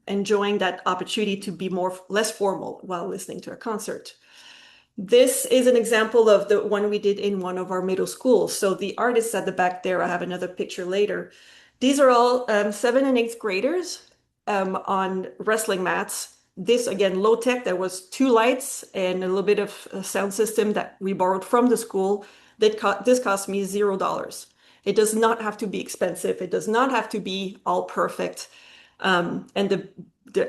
enjoying that opportunity to be less formal while listening to a concert. This is an example of the one we did in one of our middle schools. So the artists at the back there, I have another picture later. These are all 7th and 8th graders on wrestling mats. This, again, low tech. There was 2 lights and a little bit of a sound system that we borrowed from the school. This cost me $0. It does not have to be expensive. It does not have to be all perfect. And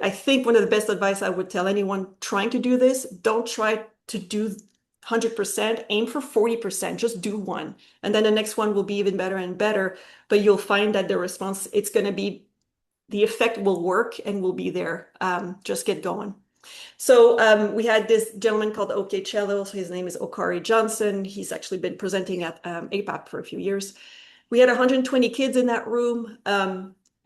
I think one of the best advice I would tell anyone trying to do this, don't try to do 100%, aim for 40%, just do one. And then the next one will be even better and better, but you'll find that the response, the effect will work and will be there. Just get going. So we had this gentleman called OK Cello. So his name is Okari Johnson. He's actually been presenting at APAP for a few years. We had 120 kids in that room.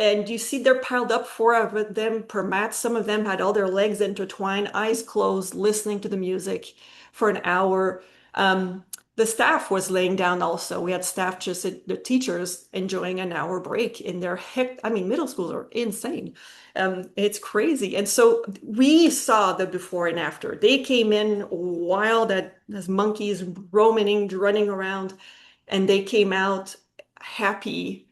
And you see they're piled up, four of them per mat. Some of them had all their legs intertwined, eyes closed, listening to the music for an hour. The staff was laying down also. We had staff, just the teachers, enjoying an hour break in their middle schools are insane. It's crazy. And so we saw the before and after. They came in wild as monkeys, roaming, running around, and they came out happy,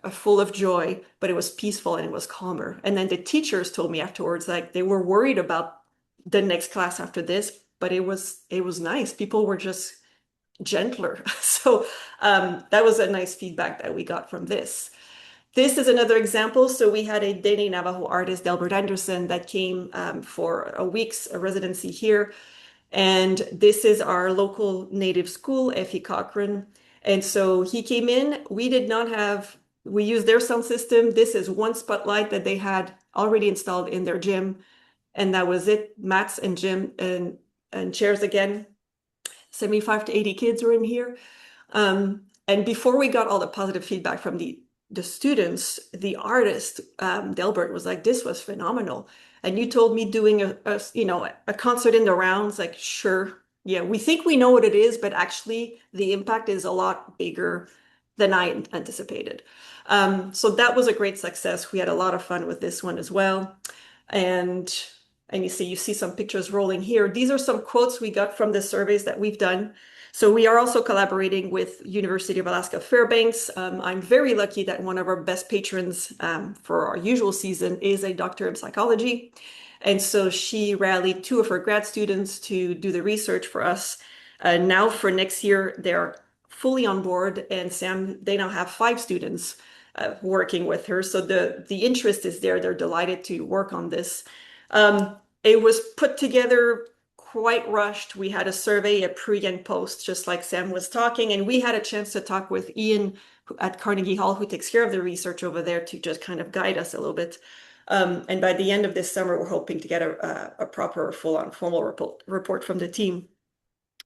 full of joy, but it was peaceful and it was calmer. And then the teachers told me afterwards, like they were worried about the next class after this, but it was nice. People were just gentler. So that was a nice feedback that we got from this. This is another example. So we had a Dene Navajo artist, Delbert Anderson, that came for a week's residency here. And this is our local native school, Effie Catron. And so he came in. We used their sound system. This is one spotlight that they had already installed in their gym. And that was it. Mats and gym and chairs again. 75 to 80 kids were in here. And before we got all the positive feedback from the students, the artist, Delbert, was like, this was phenomenal. And you told me doing a concert in the rounds, like, sure. Yeah, we think we know what it is, but actually the impact is a lot bigger than I anticipated. So that was a great success. We had a lot of fun with this one as well. And you see some pictures rolling here. These are some quotes we got from the surveys that we've done. So we are also collaborating with University of Alaska Fairbanks. I'm very lucky that one of our best patrons for our usual season is a doctor in psychology. And so she rallied two of her grad students to do the research for us. Now for next year, they're fully on board. And Sam, they now have 5 students working with her. So the interest is there. They're delighted to work on this. It was put together quite rushed. We had a survey, a pre and post, just like Sam was talking, and we had a chance to talk with Ian at Carnegie Hall, who takes care of the research over there, to just kind of guide us a little bit. And by the end of this summer, we're hoping to get a proper, full-on formal report from the team.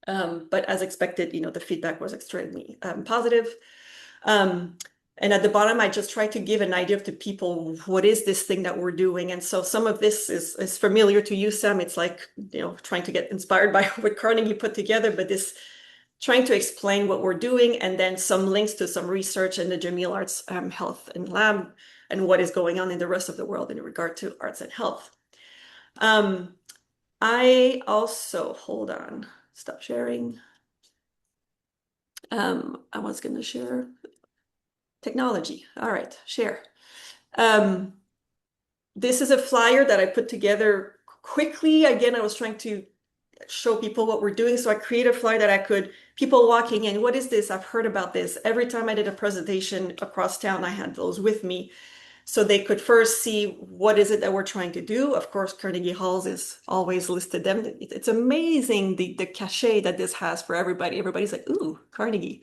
But as expected, the feedback was extremely positive. And at the bottom, I just try to give an idea to people, what is this thing that we're doing? And so some of this is familiar to you, Sam. It's like, trying to get inspired by what Carnegie put together, but this trying to explain what we're doing, and then some links to some research in the Jamil Arts Health and Lab, and what is going on in the rest of the world in regard to arts and health. I also, hold on, stop sharing. I was going to share technology. All right, share. This is a flyer that I put together quickly. Again, I was trying to show people what we're doing. So I created a flyer that people walking in, what is this? I've heard about this. Every time I did a presentation across town, I had those with me. So they could first see what is it that we're trying to do. Of course, Carnegie Halls is always listed them. It's amazing the cachet that this has for everybody. Everybody's like, ooh, Carnegie.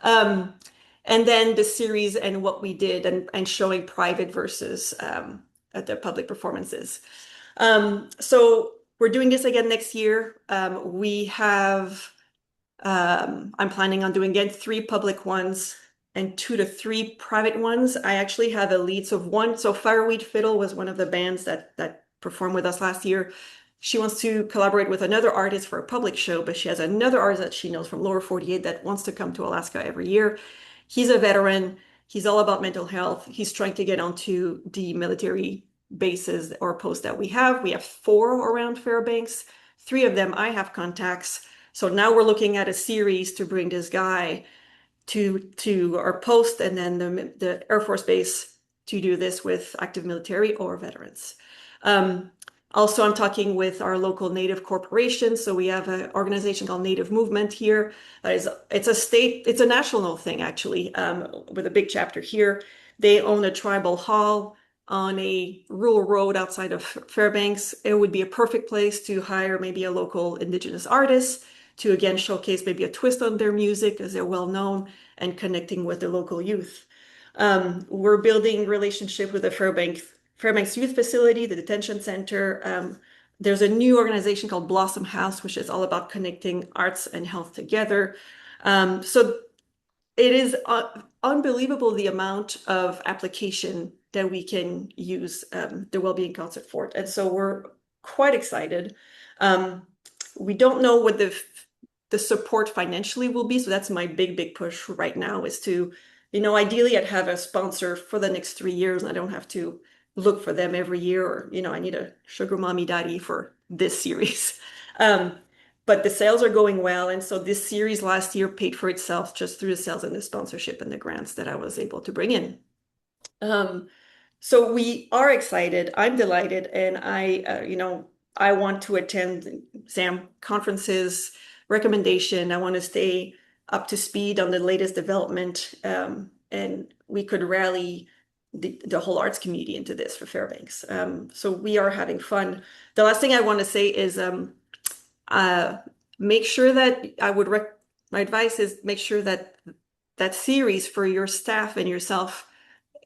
And then the series and what we did, and showing private versus at the public performances. So we're doing this again next year. We have, I'm planning on doing again 3 public ones and 2 to 3 private ones. I actually have a lead. So Fireweed Fiddle was one of the bands that performed with us last year. She wants to collaborate with another artist for a public show, but she has another artist that she knows from Lower 48 that wants to come to Alaska every year. He's a veteran. He's all about mental health. He's trying to get onto the military bases or posts that we have. We have 4 around Fairbanks. 3 of them I have contacts. So now we're looking at a series to bring this guy to our post, and then the Air Force Base to do this with active military or veterans. Also, I'm talking with our local Native corporation. So we have an organization called Native Movement here. It's a national thing, actually, with a big chapter here. They own a tribal hall on a rural road outside of Fairbanks. It would be a perfect place to hire maybe a local Indigenous artist to, again, showcase maybe a twist on their music, as they're well known, and connecting with the local youth. We're building relationship with the Fairbanks Youth Facility, the detention center. There's a new organization called Blossom House, which is all about connecting arts and health together. So it is unbelievable the amount of application that we can use the Wellbeing Concert for. And so we're quite excited. We don't know what the support financially will be. So that's my big push right now is to, ideally I'd have a sponsor for the next 3 years and I don't have to look for them every year or, I need a sugar mommy daddy for this series. But the sales are going well. And so this series last year paid for itself just through the sales and the sponsorship and the grants that I was able to bring in. So we are excited. I'm delighted. And I want to attend SAM conferences, recommendation. I want to stay up to speed on the latest development. And we could rally the whole arts community into this for Fairbanks. So we are having fun. The last thing I want to say is make sure that my advice is make sure that that series for your staff and yourself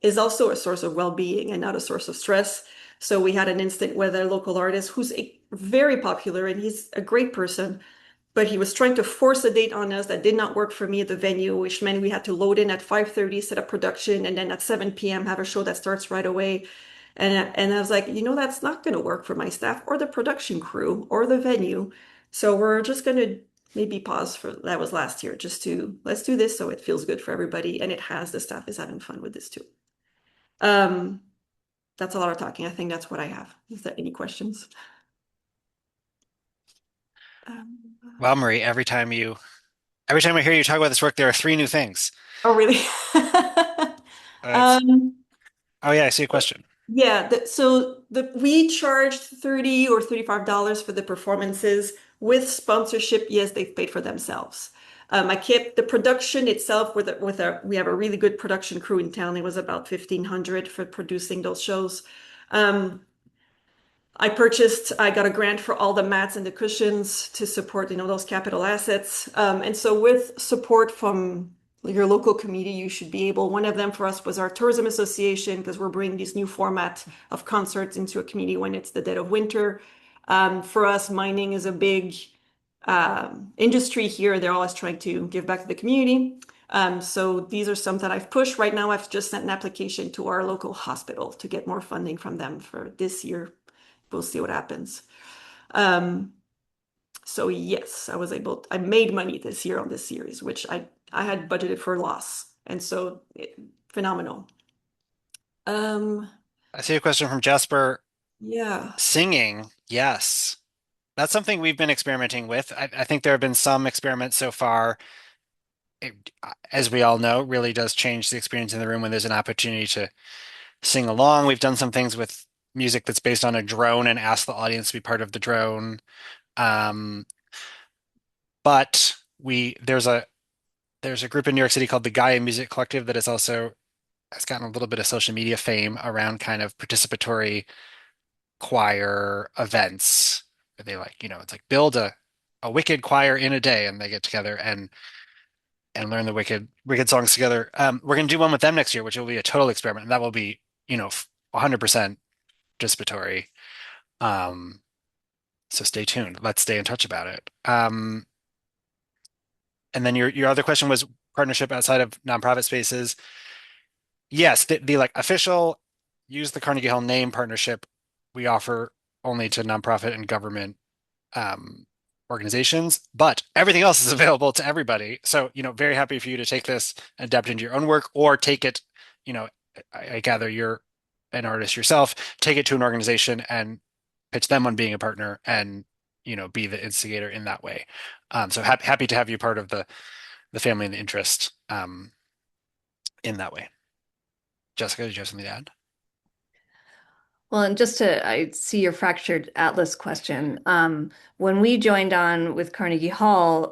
is also a source of well-being and not a source of stress. So we had an instant with a local artist who's very popular and he's a great person, but he was trying to force a date on us that did not work for me at the venue, which meant we had to load in at 5:30, set up production, and then at 7 p.m. have a show that starts right away. And I was like, that's not going to work for my staff or the production crew or the venue. So we're just going to maybe pause that was last year, let's do this so it feels good for everybody. And the staff is having fun with this too. That's a lot of talking. I think that's what I have. Is there any questions? Well, Marie, every time I hear you talk about this work, there are 3 new things. Oh, really? Uh, oh yeah, I see a question. Yeah, we charged $30 or $35 for the performances. With sponsorship, yes, they've paid for themselves. I kept the production itself we have a really good production crew in town. It was about 1,500 for producing those shows. I got a grant for all the mats and the cushions to support, those capital assets. And so with support from your local community, you should be able, one of them for us was our tourism association, because we're bringing this new format of concerts into a community when it's the dead of winter. For us, mining is a big industry here. They're always trying to give back to the community. So these are some that I've pushed. Right now, I've just sent an application to our local hospital to get more funding from them for this year. We'll see what happens. So yes, I made money this year on this series, which I had budgeted for loss. And so phenomenal. I see a question from Jasper. Yeah. Singing, yes. That's something we've been experimenting with. I think there have been some experiments so far. It, as we all know, really does change the experience in the room when there's an opportunity to sing along. We've done some things with music that's based on a drone and asked the audience to be part of the drone. But there's a group in New York City called the Gaia Music Collective that has gotten a little bit of social media fame around kind of participatory choir events where they it's like build a wicked choir in a day and they get together and learn the wicked songs together. We're going to do one with them next year, which will be a total experiment, and that will be 100% participatory. So stay tuned. Let's stay in touch about it. And then your other question was partnership outside of nonprofit spaces. Yes, the like official use the Carnegie Hall name partnership we offer only to nonprofit and government organizations, but everything else is available to everybody. So, very happy for you to take this and adapt into your own work or take it, I gather you're an artist yourself, take it to an organization and pitch them on being a partner and, be the instigator in that way. So happy to have you part of the family and the interest in that way. Jessica, did you have something to add? Well, and I see your fractured atlas question. When we joined on with Carnegie Hall,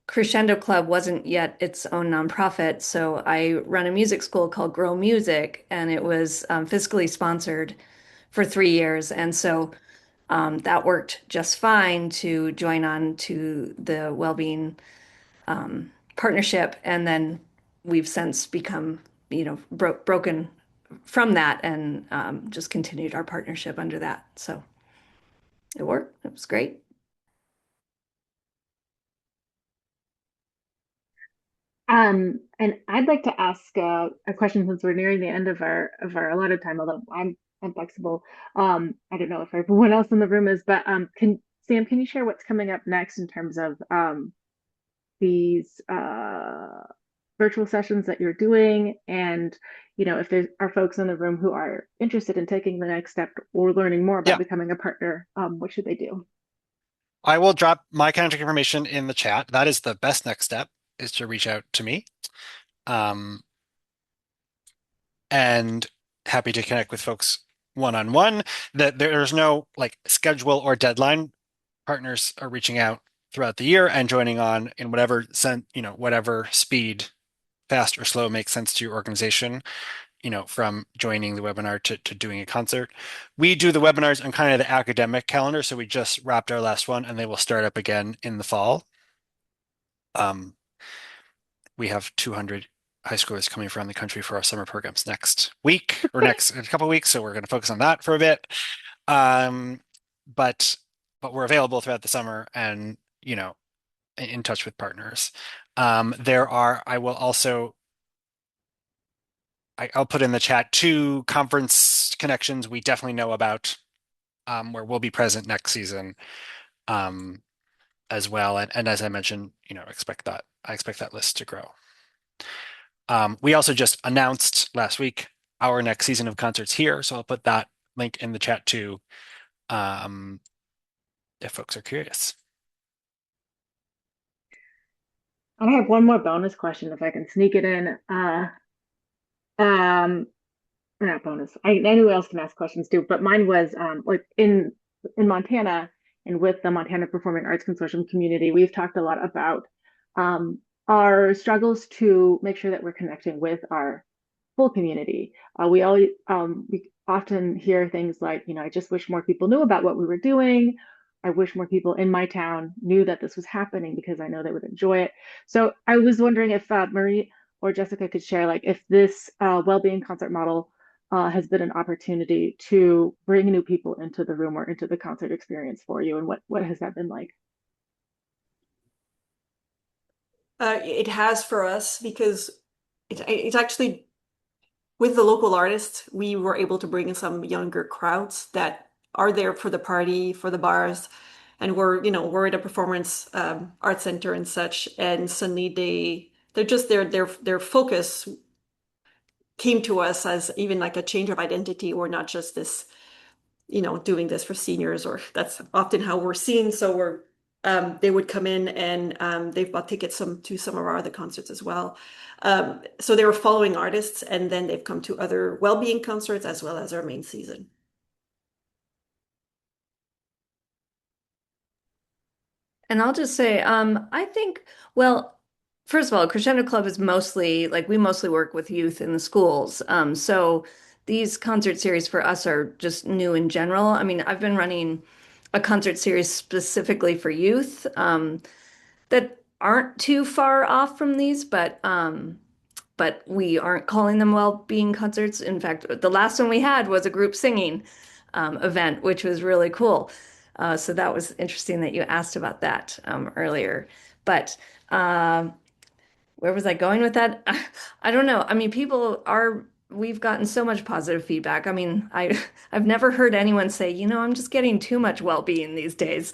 Crescendo Club wasn't yet its own nonprofit, so I run a music school called Grow Music, and it was fiscally sponsored for 3 years, and so that worked just fine to join on to the Wellbeing partnership, and then we've since become, broken from that and just continued our partnership under that. So it worked. It was great. And I'd like to ask a question since we're nearing the end of our allotted time, although I'm flexible. I don't know if everyone else in the room is, but can Sam, can you share what's coming up next in terms of these virtual sessions that you're doing, and if there are folks in the room who are interested in taking the next step or learning more about Yeah, becoming a partner, what should they do? I will drop my contact information in the chat. That is the best next step, is to reach out to me. Um, and happy to connect with folks one-on-one. That there's no like schedule or deadline. Partners are reaching out throughout the year and joining on in whatever speed, fast or slow, makes sense to your organization, from joining the webinar to doing a concert. We do the webinars on kind of the academic calendar, so we just wrapped our last one and they will start up again in the fall. We have 200 high schoolers coming from around the country for our summer programs next week or next in a couple of weeks, so we're going to focus on that for a bit. Um, but we're available throughout the summer and in touch with partners. I will also I'll put in the chat two conference connections we definitely know about, where we'll be present next season, um, as well. And as I mentioned, I expect that list to grow. We also just announced last week our next season of concerts here, so I'll put that link in the chat too, um, if folks are curious. And I have one more bonus question if I can sneak it in. Um, or not bonus. Anyone else can ask questions too, but mine was like in Montana and with the Montana Performing Arts Consortium community, we've talked a lot about um, our struggles to make sure that we're connecting with our full community. We often hear things like, I just wish more people knew about what we were doing. I wish more people in my town knew that this was happening because I know they would enjoy it. So I was wondering if Marie or Jessica could share, like, if this well-being concert model has been an opportunity to bring new people into the room or into the concert experience for you, and what has that been like? It has for us because it's actually with the local artists, we were able to bring in some younger crowds that are there for the party, for the bars, and we're at a performance art center and such, and suddenly they're just their focus came to us as even like a change of identity, or not just this, doing this for seniors, or that's often how we're seen. So they would come in and they've bought tickets to some of our other concerts as well. So they were following artists, and then they've come to other well-being concerts as well as our main season. And I'll just say, I think, well, first of all, Crescendo Club is mostly like we mostly work with youth in the schools. So these concert series for us are just new in general. I mean, I've been running a concert series specifically for youth, that aren't too far off from these, but we aren't calling them well-being concerts. In fact, the last one we had was a group singing event, which was really cool. So that was interesting that you asked about that earlier. But where was I going with that? I don't know. I mean, we've gotten so much positive feedback. I mean, I've never heard anyone say, I'm just getting too much well-being these days.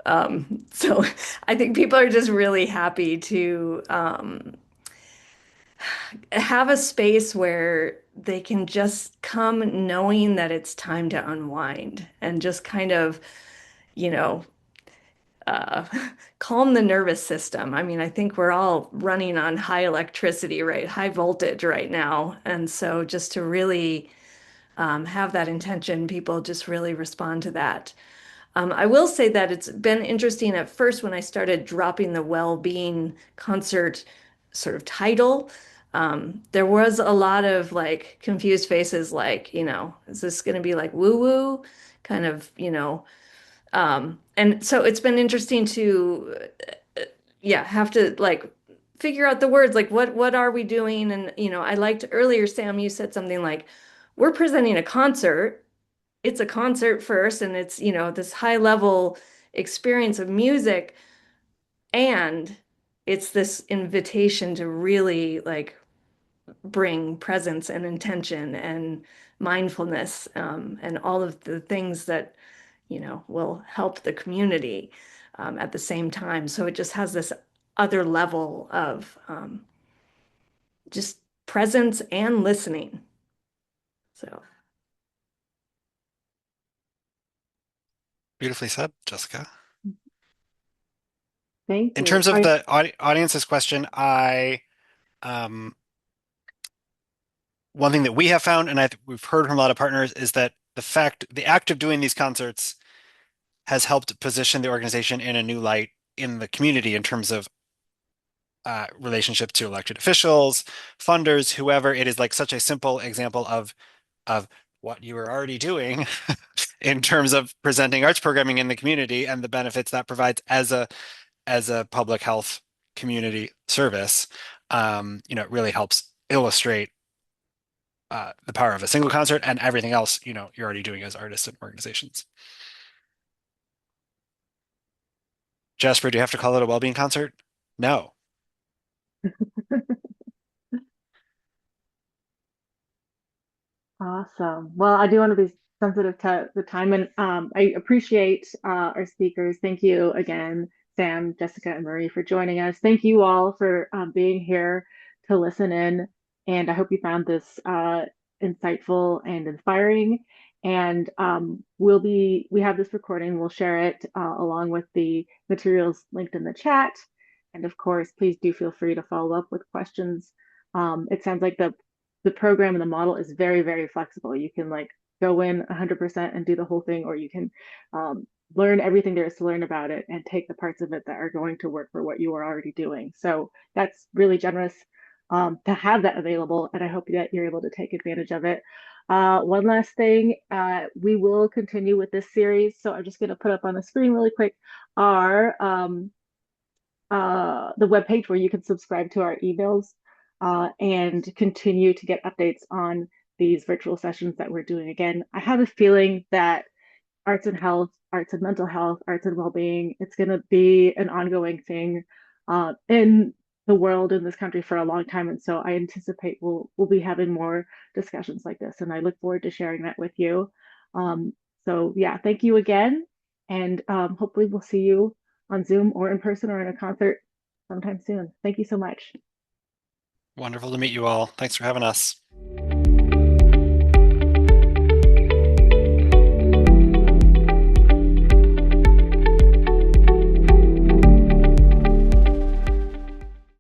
So I think people are just really happy to have a space where they can just come knowing that it's time to unwind and just kind of, you know, uh, calm the nervous system. I mean, I think we're all running on high electricity, right? High voltage right now. And so just to really have that intention, people just really respond to that. I will say that it's been interesting at first when I started dropping the well-being concert sort of title. There was a lot of like confused faces, like, is this going to be like woo-woo kind of, and so it's been interesting to, yeah, have to like figure out the words, like what are we doing? And, I liked earlier, Sam, you said something like, we're presenting a concert. It's a concert first, and it's, this high level experience of music, and it's this invitation to really like bring presence and intention and mindfulness, and all of the things that, you know, will help the community, at the same time. So it just has this other level of, just presence and listening. So Beautifully said, Jessica. Thank In you. terms of the audience's question, um, one thing that we have found, and we've heard from a lot of partners, is that the act of doing these concerts has helped position the organization in a new light in the community in terms of relationship to elected officials, funders, whoever. It is like such a simple example of what you are already doing in terms of presenting arts programming in the community and the benefits that provides as a public health community service. It really helps illustrate the power of a single concert and everything else, you're already doing as artists and organizations. Jasper, do you have to call it a well-being concert? No. Awesome. Well, I do want to be sensitive to the time, and I appreciate our speakers. Thank you again, Sam, Jessica, and Marie, for joining us. Thank you all for being here to listen in, and I hope you found this insightful and inspiring. And we have this recording. We'll share it along with the materials linked in the chat. And of course, please do feel free to follow up with questions. It sounds like the program and the model is very, very flexible. You can like go in 100% and do the whole thing, or you can learn everything there is to learn about it and take the parts of it that are going to work for what you are already doing. So that's really generous to have that available, and I hope that you're able to take advantage of it. One last thing, we will continue with this series. So I'm just going to put up on the screen really quick our the webpage where you can subscribe to our emails and continue to get updates on these virtual sessions that we're doing. Again, I have a feeling that arts and health, arts and mental health, arts and well-being, it's going to be an ongoing thing in the world, in this country, for a long time. And so I anticipate we'll be having more discussions like this, and I look forward to sharing that with you. So yeah, thank you again, and hopefully we'll see you on Zoom or in person or in a concert sometime soon. Thank you so much. Wonderful to meet you all. Thanks for having us.